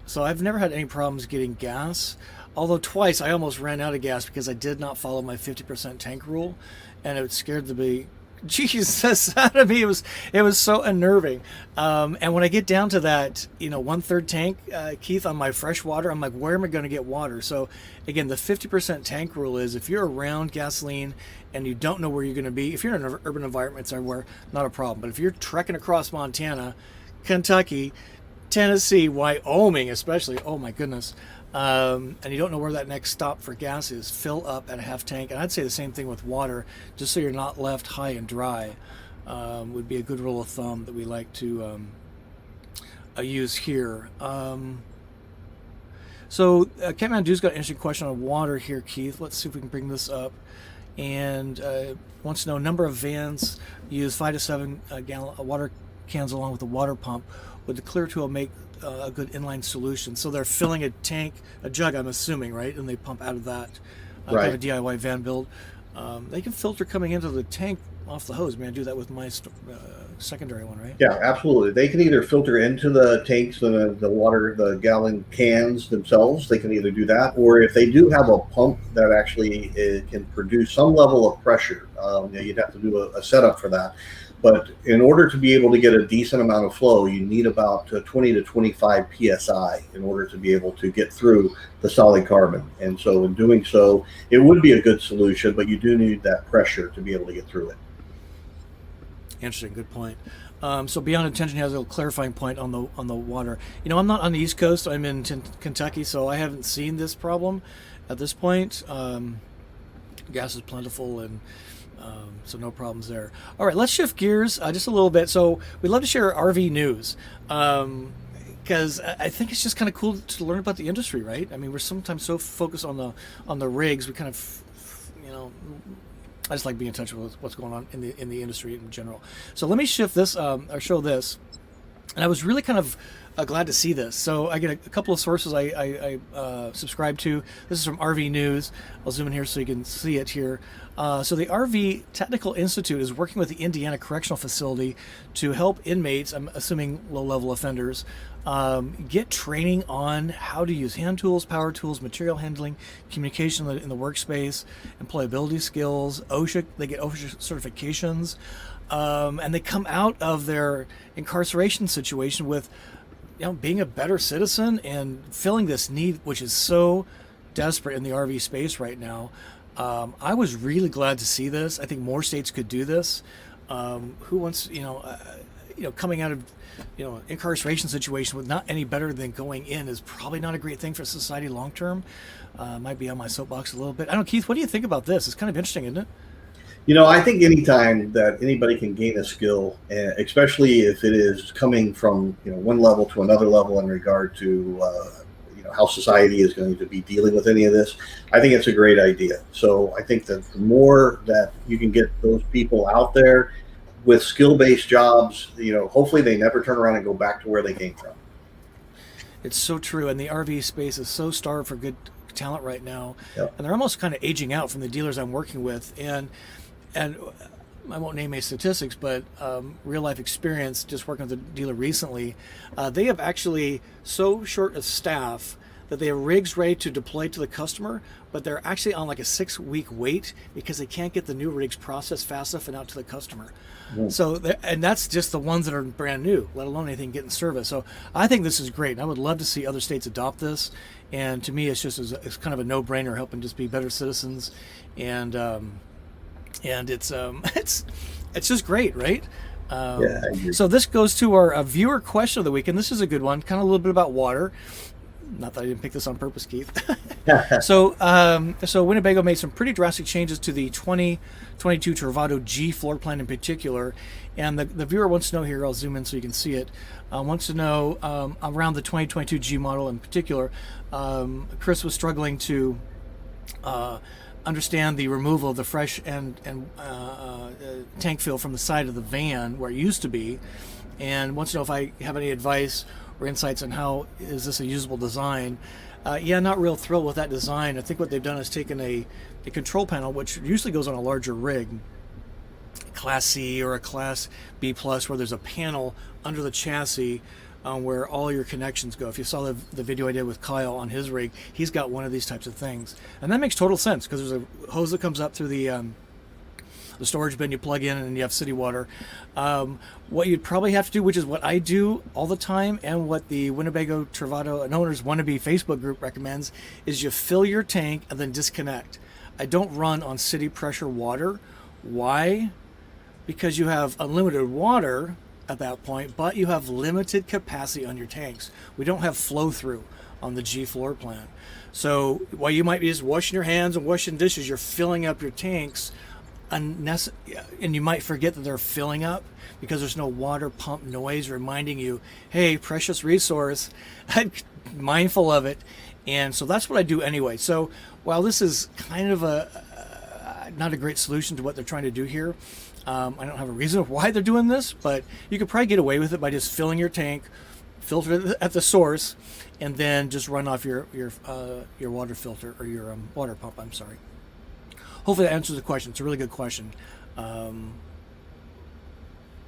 So I've never had any problems getting gas. Although twice I almost ran out of gas because I did not follow my 50% tank rule, and it scared the Jesus out of me. It was so unnerving. And when I get down to that, 1/3 tank, Keith, on my fresh water, I'm like, where am I going to get water? So again, the 50% tank rule is if you're around gasoline and you don't know where you're going to be, if you're in an urban environment somewhere, not a problem. But if you're trekking across Montana, Kentucky, Tennessee, Wyoming especially, oh my goodness, and you don't know where that next stop for gas is, fill up at a half tank. And I'd say the same thing with water, just so you're not left high and dry, would be a good rule of thumb that we like to use here. So Kathmandu's got an interesting question on water here, Keith. Let's see if we can bring this up. And wants to know number of vans use 5 to 7 gallon water cans along with a water pump. Would the Clear2O make a good inline solution? So they're filling a tank, a jug, I'm assuming, right? And they pump out of that. Right. Kind of a DIY van build. They can filter coming into the tank off the hose. I mean, I do that with my secondary one, right? Yeah, absolutely. They can either filter into the tanks, the water, the gallon cans themselves. They can either do that, or if they do have a pump that actually can produce some level of pressure, you'd have to do a setup for that. But in order to be able to get a decent amount of flow, you need about 20 to 25 psi in order to be able to get through the solid carbon. And so in doing so, it would be a good solution, but you do need that pressure to be able to get through it. Interesting, good point. So Beyond Intention has a little clarifying point on the water. You know, I'm not on the East Coast. I'm in Kentucky, so I haven't seen this problem at this point. Gas is plentiful, and so no problems there. All right, let's shift gears just a little bit. So we'd love to share RV news because I think it's just kind of cool to learn about the industry, right? I mean, we're sometimes so focused on the rigs, we kind of, you know, I just like being in touch with what's going on in the industry in general. So let me shift this or show this, and I was really kind of glad to see this. So I get a couple of sources I subscribe to. This is from RV News. I'll zoom in here so you can see it here. So the RV Technical Institute is working with the Indiana Correctional Facility to help inmates, I'm assuming low-level offenders, get training on how to use hand tools, power tools, material handling, communication in the workspace, employability skills, OSHA. They get OSHA certifications, and they come out of their incarceration situation with, you know, being a better citizen and filling this need, which is so desperate in the RV space right now. I was really glad to see this. I think more states could do this. Who wants, coming out of, incarceration situation with not any better than going in is probably not a great thing for society long term. Might be on my soapbox a little bit. I don't know, Keith, what do you think about this? It's kind of interesting, isn't it? You know, I think anytime that anybody can gain a skill, especially if it is coming from, one level to another level in regard to, how society is going to be dealing with any of this, I think it's a great idea. So I think that the more that you can get those people out there with skill-based jobs, hopefully they never turn around and go back to where they came from. It's so true. And the RV space is so starved for good talent right now. Yep. And they're almost kind of aging out from the dealers I'm working with. And I won't name any statistics, but real life experience, just working with a dealer recently, they have actually so short of staff that they have rigs ready to deploy to the customer, but they're actually on like a 6-week wait because they can't get the new rigs processed fast enough and out to the customer. Mm. So, and that's just the ones that are brand new, let alone anything getting service. So I think this is great. I would love to see other states adopt this. And to me, it's kind of a no-brainer, helping just be better citizens. And it's just great, right? Yeah, I agree. So this goes to our viewer question of the week, and this is a good one, kind of a little bit about water. Not that I didn't pick this on purpose, Keith. So Winnebago made some pretty drastic changes to the 2022 Travato G floor plan in particular, and the viewer wants to know here, I'll zoom in so you can see it, wants to know around the 2022 G model in particular. Chris was struggling to understand the removal of the fresh and tank fill from the side of the van where it used to be, and wants to know if I have any advice or insights on how is this a usable design. Not real thrilled with that design. I think what they've done is taken a control panel, which usually goes on a larger rig, Class C or a Class B plus, where there's a panel under the chassis where all your connections go. If you saw the video I did with Kyle on his rig, he's got one of these types of things. And that makes total sense because there's a hose that comes up through the storage bin you plug in, and you have city water. What you'd probably have to do, which is what I do all the time and what the Winnebago Travato and Owners Wannabe Facebook group recommends, is you fill your tank and then disconnect. I don't run on city pressure water. Why? Because you have unlimited water at that point, but you have limited capacity on your tanks. We don't have flow through on the G floor plan. So while you might be just washing your hands and washing dishes, you're filling up your tanks and you might forget that they're filling up because there's no water pump noise reminding you, hey, precious resource, mindful of it. And so that's what I do anyway. So while this is kind of not a great solution to what they're trying to do here, I don't have a reason why they're doing this, but you could probably get away with it by just filling your tank, filter it at the source, and then just run off your water filter or your water pump. I'm sorry. Hopefully that answers the question. It's a really good question.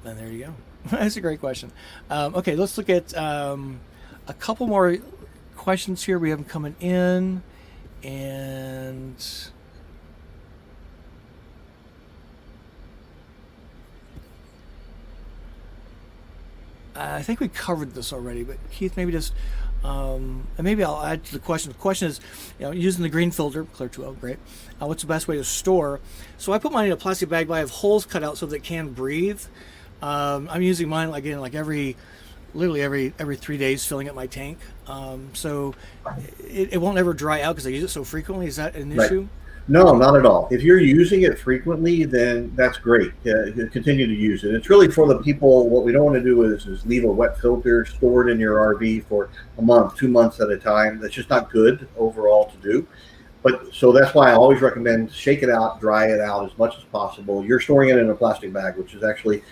And there you go. That's a great question. Okay, let's look at a couple more questions here we have them coming in. And I think we covered this already, but Keith, maybe just, and maybe I'll add to the question. The question is, using the green filter, Clear2O, great. What's the best way to store? So I put mine in a plastic bag, but I have holes cut out so that it can breathe. I'm using mine again, like literally every 3 days, filling up my tank. So it won't ever dry out because I use it so frequently. Is that an issue? No, not at all. If you're using it frequently, then that's great. Continue to use it. It's really for the people. What we don't want to do is leave a wet filter stored in your RV for a month, 2 months at a time. That's just not good overall to do. But so that's why I always recommend shake it out, dry it out as much as possible. You're storing it in a plastic bag, which is actually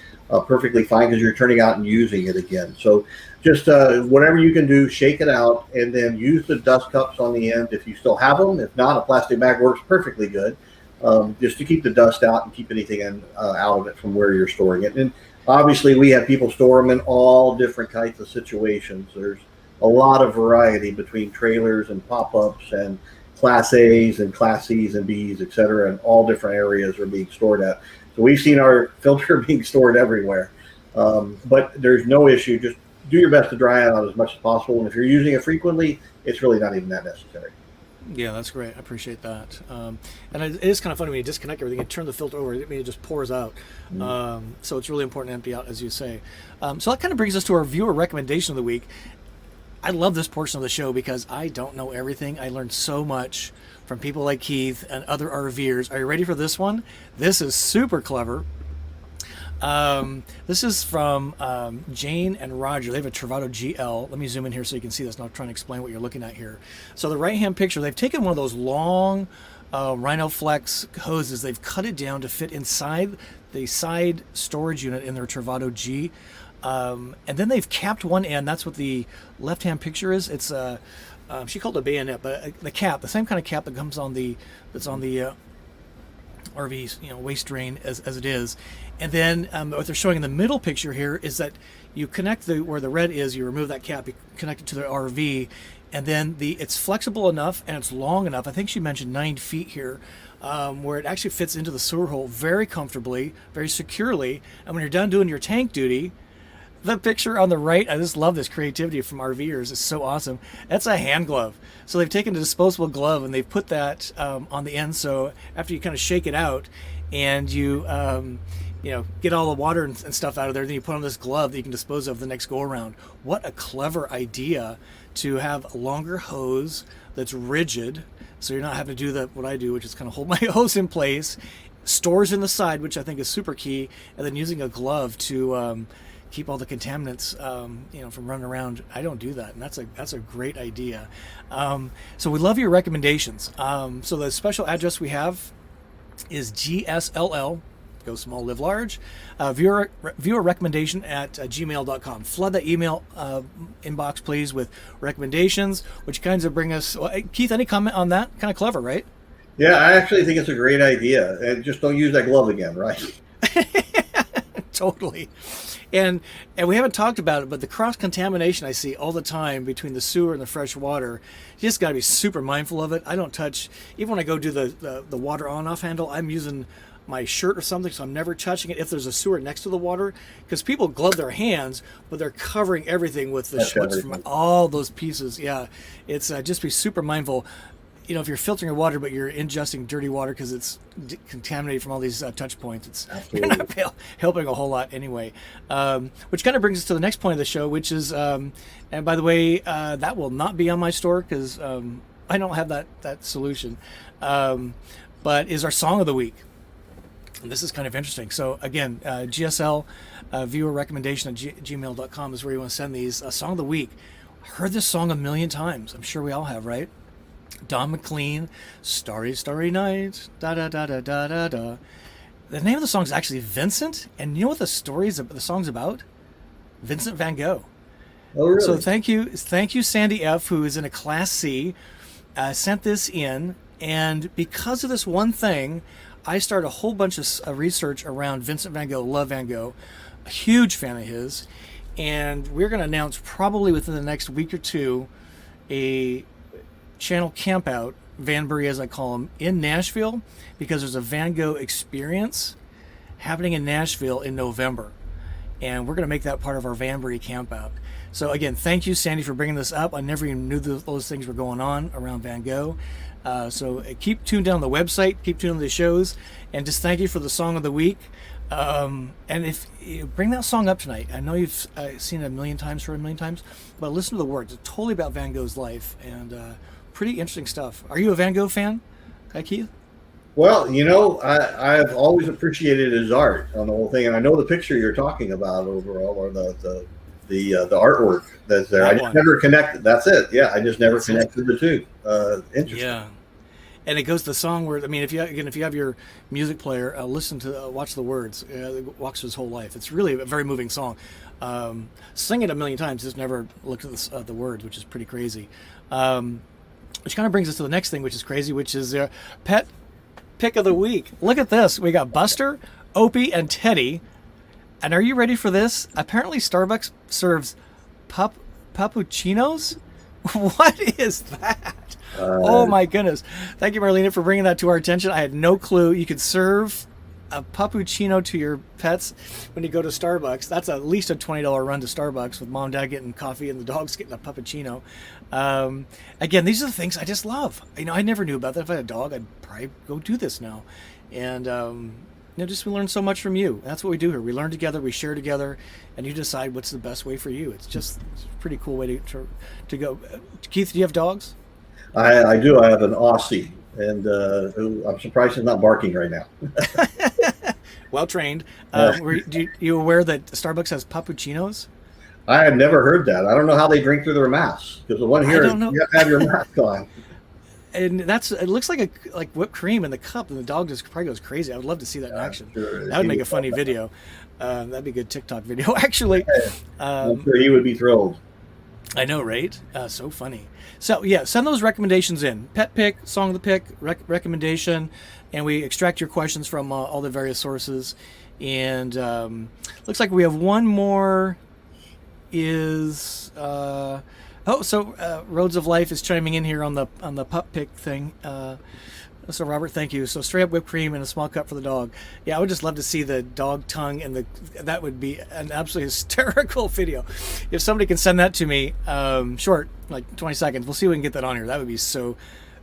perfectly fine because you're turning out and using it again. So just whatever you can do, shake it out, and then use the dust cups on the end if you still have them. If not, a plastic bag works perfectly good, just to keep the dust out and keep anything out of it from where you're storing it. And obviously, we have people store them in all different types of situations. There's a lot of variety between trailers and pop-ups and Class A's and Class C's and B's, et cetera, and all different areas are being stored at. So we've seen our filter being stored everywhere. But there's no issue. Just do your best to dry it out as much as possible. And if you're using it frequently, it's really not even that necessary. Yeah, that's great. I appreciate that. And it is kind of funny when you disconnect everything and turn the filter over. It just pours out. So it's really important to empty out, as you say. So that kind of brings us to our viewer recommendation of the week. I love this portion of the show because I don't know everything. I learned so much from people like Keith and other RVers. Are you ready for this one? This is super clever. This is from Jane and Roger. They have a Travato GL. Let me zoom in here so you can see this. And I'll try and explain what you're looking at here. So the right-hand picture, they've taken one of those long Rhino Flex hoses. They've cut it down to fit inside the side storage unit in their Travato G. And then they've capped one end. That's what the left-hand picture is. It's she called it a bayonet, but the cap, the same kind of cap that comes on that's on the RV's waste drain as it is. And then what they're showing in the middle picture here is that you connect where the red is, you remove that cap, you connect it to the RV, and then it's flexible enough and it's long enough. I think she mentioned 9 feet here, where it actually fits into the sewer hole very comfortably, very securely. And when you're done doing your tank duty, the picture on the right, I just love this creativity from RVers. It's so awesome. That's a hand glove. So they've taken a disposable glove and they've put that on the end. So after you kind of shake it out and you get all the water and stuff out of there, then you put on this glove that you can dispose of the next go around. What a clever idea to have a longer hose that's rigid, so you're not having to do what I do, which is kind of hold my hose in place, stores in the side, which I think is super key, and then using a glove to keep all the contaminants from running around. I don't do that, and that's a great idea. So we love your recommendations. So the special address we have is GSLL, go small, live large, viewer recommendation at gmail.com. Flood that email inbox, please, with recommendations, which kinds of bring us. Well, Keith, any comment on that? Kind of clever, right? Yeah, I actually think it's a great idea. And just don't use that glove again, right? Totally. And we haven't talked about it, but the cross-contamination I see all the time between the sewer and the fresh water, you just got to be super mindful of it. I don't touch, even when I go do the water on-off handle, I'm using my shirt or something, so I'm never touching it if there's a sewer next to the water, because people glove their hands, but they're covering everything with the schmutz from all those pieces. Yeah, it's just be super mindful. If you're filtering your water, but you're ingesting dirty water because it's contaminated from all these touch points, you're not helping a whole lot anyway. Which kind of brings us to the next point of the show, which is, and by the way, that will not be on my store because I don't have that solution, but is our song of the week. And this is kind of interesting. So again, GSL viewer recommendation at gmail.com is where you want to send these. Song of the week. Heard this song a million times. I'm sure we all have, right? Don McLean, Starry, Starry Night, da-da-da-da-da-da-da. The name of the song is actually Vincent, and you know what the song's about? Vincent van Gogh. Oh, really? So thank you, Sandy F., who is in a Class C, sent this in, and because of this one thing, I started a whole bunch of research around Vincent van Gogh, love Van Gogh, a huge fan of his, and we're going to announce probably within the next week or two a channel campout, Vanbury as I call him, in Nashville, because there's a Van Gogh experience happening in Nashville in November, and we're going to make that part of our Vanbury campout. So again, thank you, Sandy, for bringing this up. I never even knew those things were going on around Van Gogh. So keep tuned down the website, keep tuned to the shows, and just thank you for the song of the week. And if you bring that song up tonight, I know you've seen it a million times, but listen to the words. It's totally about Van Gogh's life, and pretty interesting stuff. Are you a Van Gogh fan, Keith? Well, I've always appreciated his art on the whole thing, and I know the picture you're talking about overall, or the artwork that's there. I just never connected. That's it. Yeah, I just never connected the two. Interesting. Yeah, and it goes to the song where, I mean, if you have your music player, watch the words. Walks his whole life. It's really a very moving song. Sing it a million times. Just never looked at the words, which is pretty crazy. Which kind of brings us to the next thing, which is crazy, which is pet pick of the week. Look at this. We got Buster, Opie, and Teddy. And are you ready for this? Apparently Starbucks serves puppuccinos? What is that? Oh my goodness. Thank you, Marlena, for bringing that to our attention. I had no clue you could serve a puppuccino to your pets when you go to Starbucks. That's at least a $20 run to Starbucks with mom and dad getting coffee and the dogs getting a puppuccino. Again, these are the things I just love. I never knew about that. If I had a dog, I'd probably go do this now. And just we learn so much from you. That's what we do here. We learn together, we share together, and you decide what's the best way for you. It's a pretty cool way to go. Keith, do you have dogs? I do. I have an Aussie, and who I'm surprised he's not barking right now. Well trained. You aware that Starbucks has puppuccinos? I have never heard that. I don't know how they drink through their masks, because the one here, you have to have your mask on. And it looks like whipped cream in the cup, and the dog just probably goes crazy. I would love to see that in action. Sure. That would make a funny video. That'd be a good TikTok video, actually. I'm sure he would be thrilled. I know, right? So funny. So yeah, send those recommendations in. Pet pick, song of the pick, recommendation, and we extract your questions from all the various sources. And looks like we have one more. Roads of Life is chiming in here on the pup pick thing. So Robert, thank you. So straight up whipped cream and a small cup for the dog. Yeah, I would just love to see the dog tongue, and that would be an absolutely hysterical video. If somebody can send that to me, short, like 20 seconds, we'll see if we can get that on here. That would be so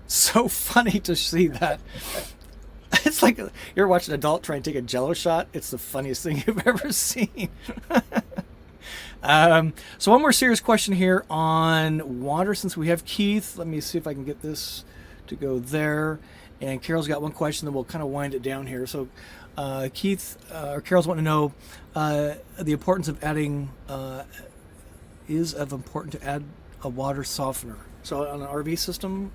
funny to see that. It's like you're watching an adult try and take a Jello shot. It's the funniest thing you've ever seen. So one more serious question here on water, since we have Keith. Let me see if I can get this to go there. And Carol's got one question, then we'll kind of wind it down here. So Keith or Carol's wanting to know the importance of adding, important to add a water softener. So on an RV system,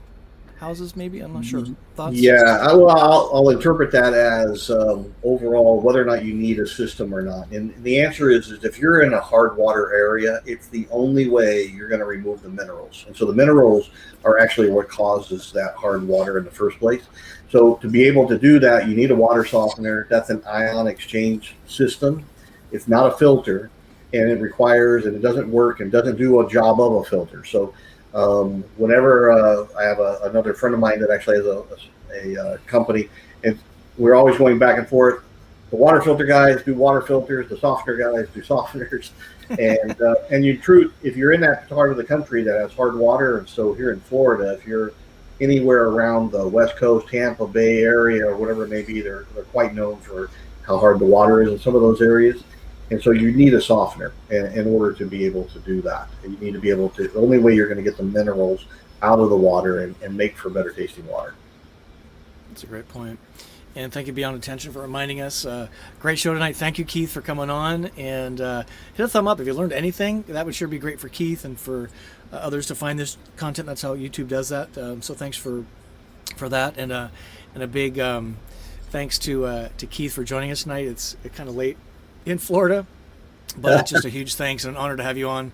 houses maybe? I'm not sure. Thoughts? Yeah, I'll interpret that as overall whether or not you need a system or not. And the answer is if you're in a hard water area, it's the only way you're going to remove the minerals. And so the minerals are actually what causes that hard water in the first place. So to be able to do that, you need a water softener. That's an ion exchange system. It's not a filter, and it doesn't work and doesn't do a job of a filter. So whenever I have another friend of mine that actually has a company, and we're always going back and forth. The water filter guys do water filters, the softener guys do softeners, and if you're in that part of the country that has hard water, and so here in Florida, if you're anywhere around the West Coast, Tampa Bay area, or whatever it may be, they're quite known for how hard the water is in some of those areas. And so you need a softener in order to be able to do that. You need to be able to, the only way you're going to get the minerals out of the water and make for better tasting water. That's a great point. And thank you, Beyond Attention, for reminding us. Great show tonight. Thank you, Keith, for coming on. And hit a thumb up if you learned anything. That would sure be great for Keith and for others to find this content. That's how YouTube does that. So thanks for that. And a big thanks to Keith for joining us tonight. It's kind of late in Florida, but it's just a huge thanks and an honor to have you on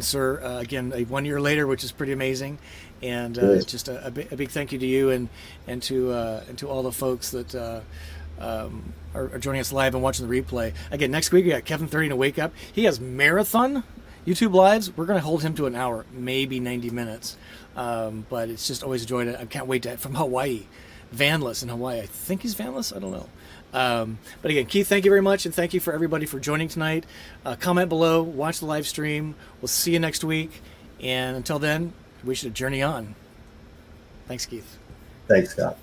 sir. Again, 1 year later, which is pretty amazing, and just a big thank you to you and to all the folks that are joining us live and watching the replay. Again, next week we got Kevin 30 to wake up. He has marathon YouTube lives. We're going to hold him to an hour, maybe 90 minutes. But it's just always a joy. I can't wait to, from Hawaii, Vanlife in Hawaii. I think he's Vanlife. I don't know. But again, Keith, thank you very much. And thank you for everybody for joining tonight. Comment below, watch the live stream. We'll see you next week. And until then, we should journey on. Thanks, Keith. Thanks, Scott.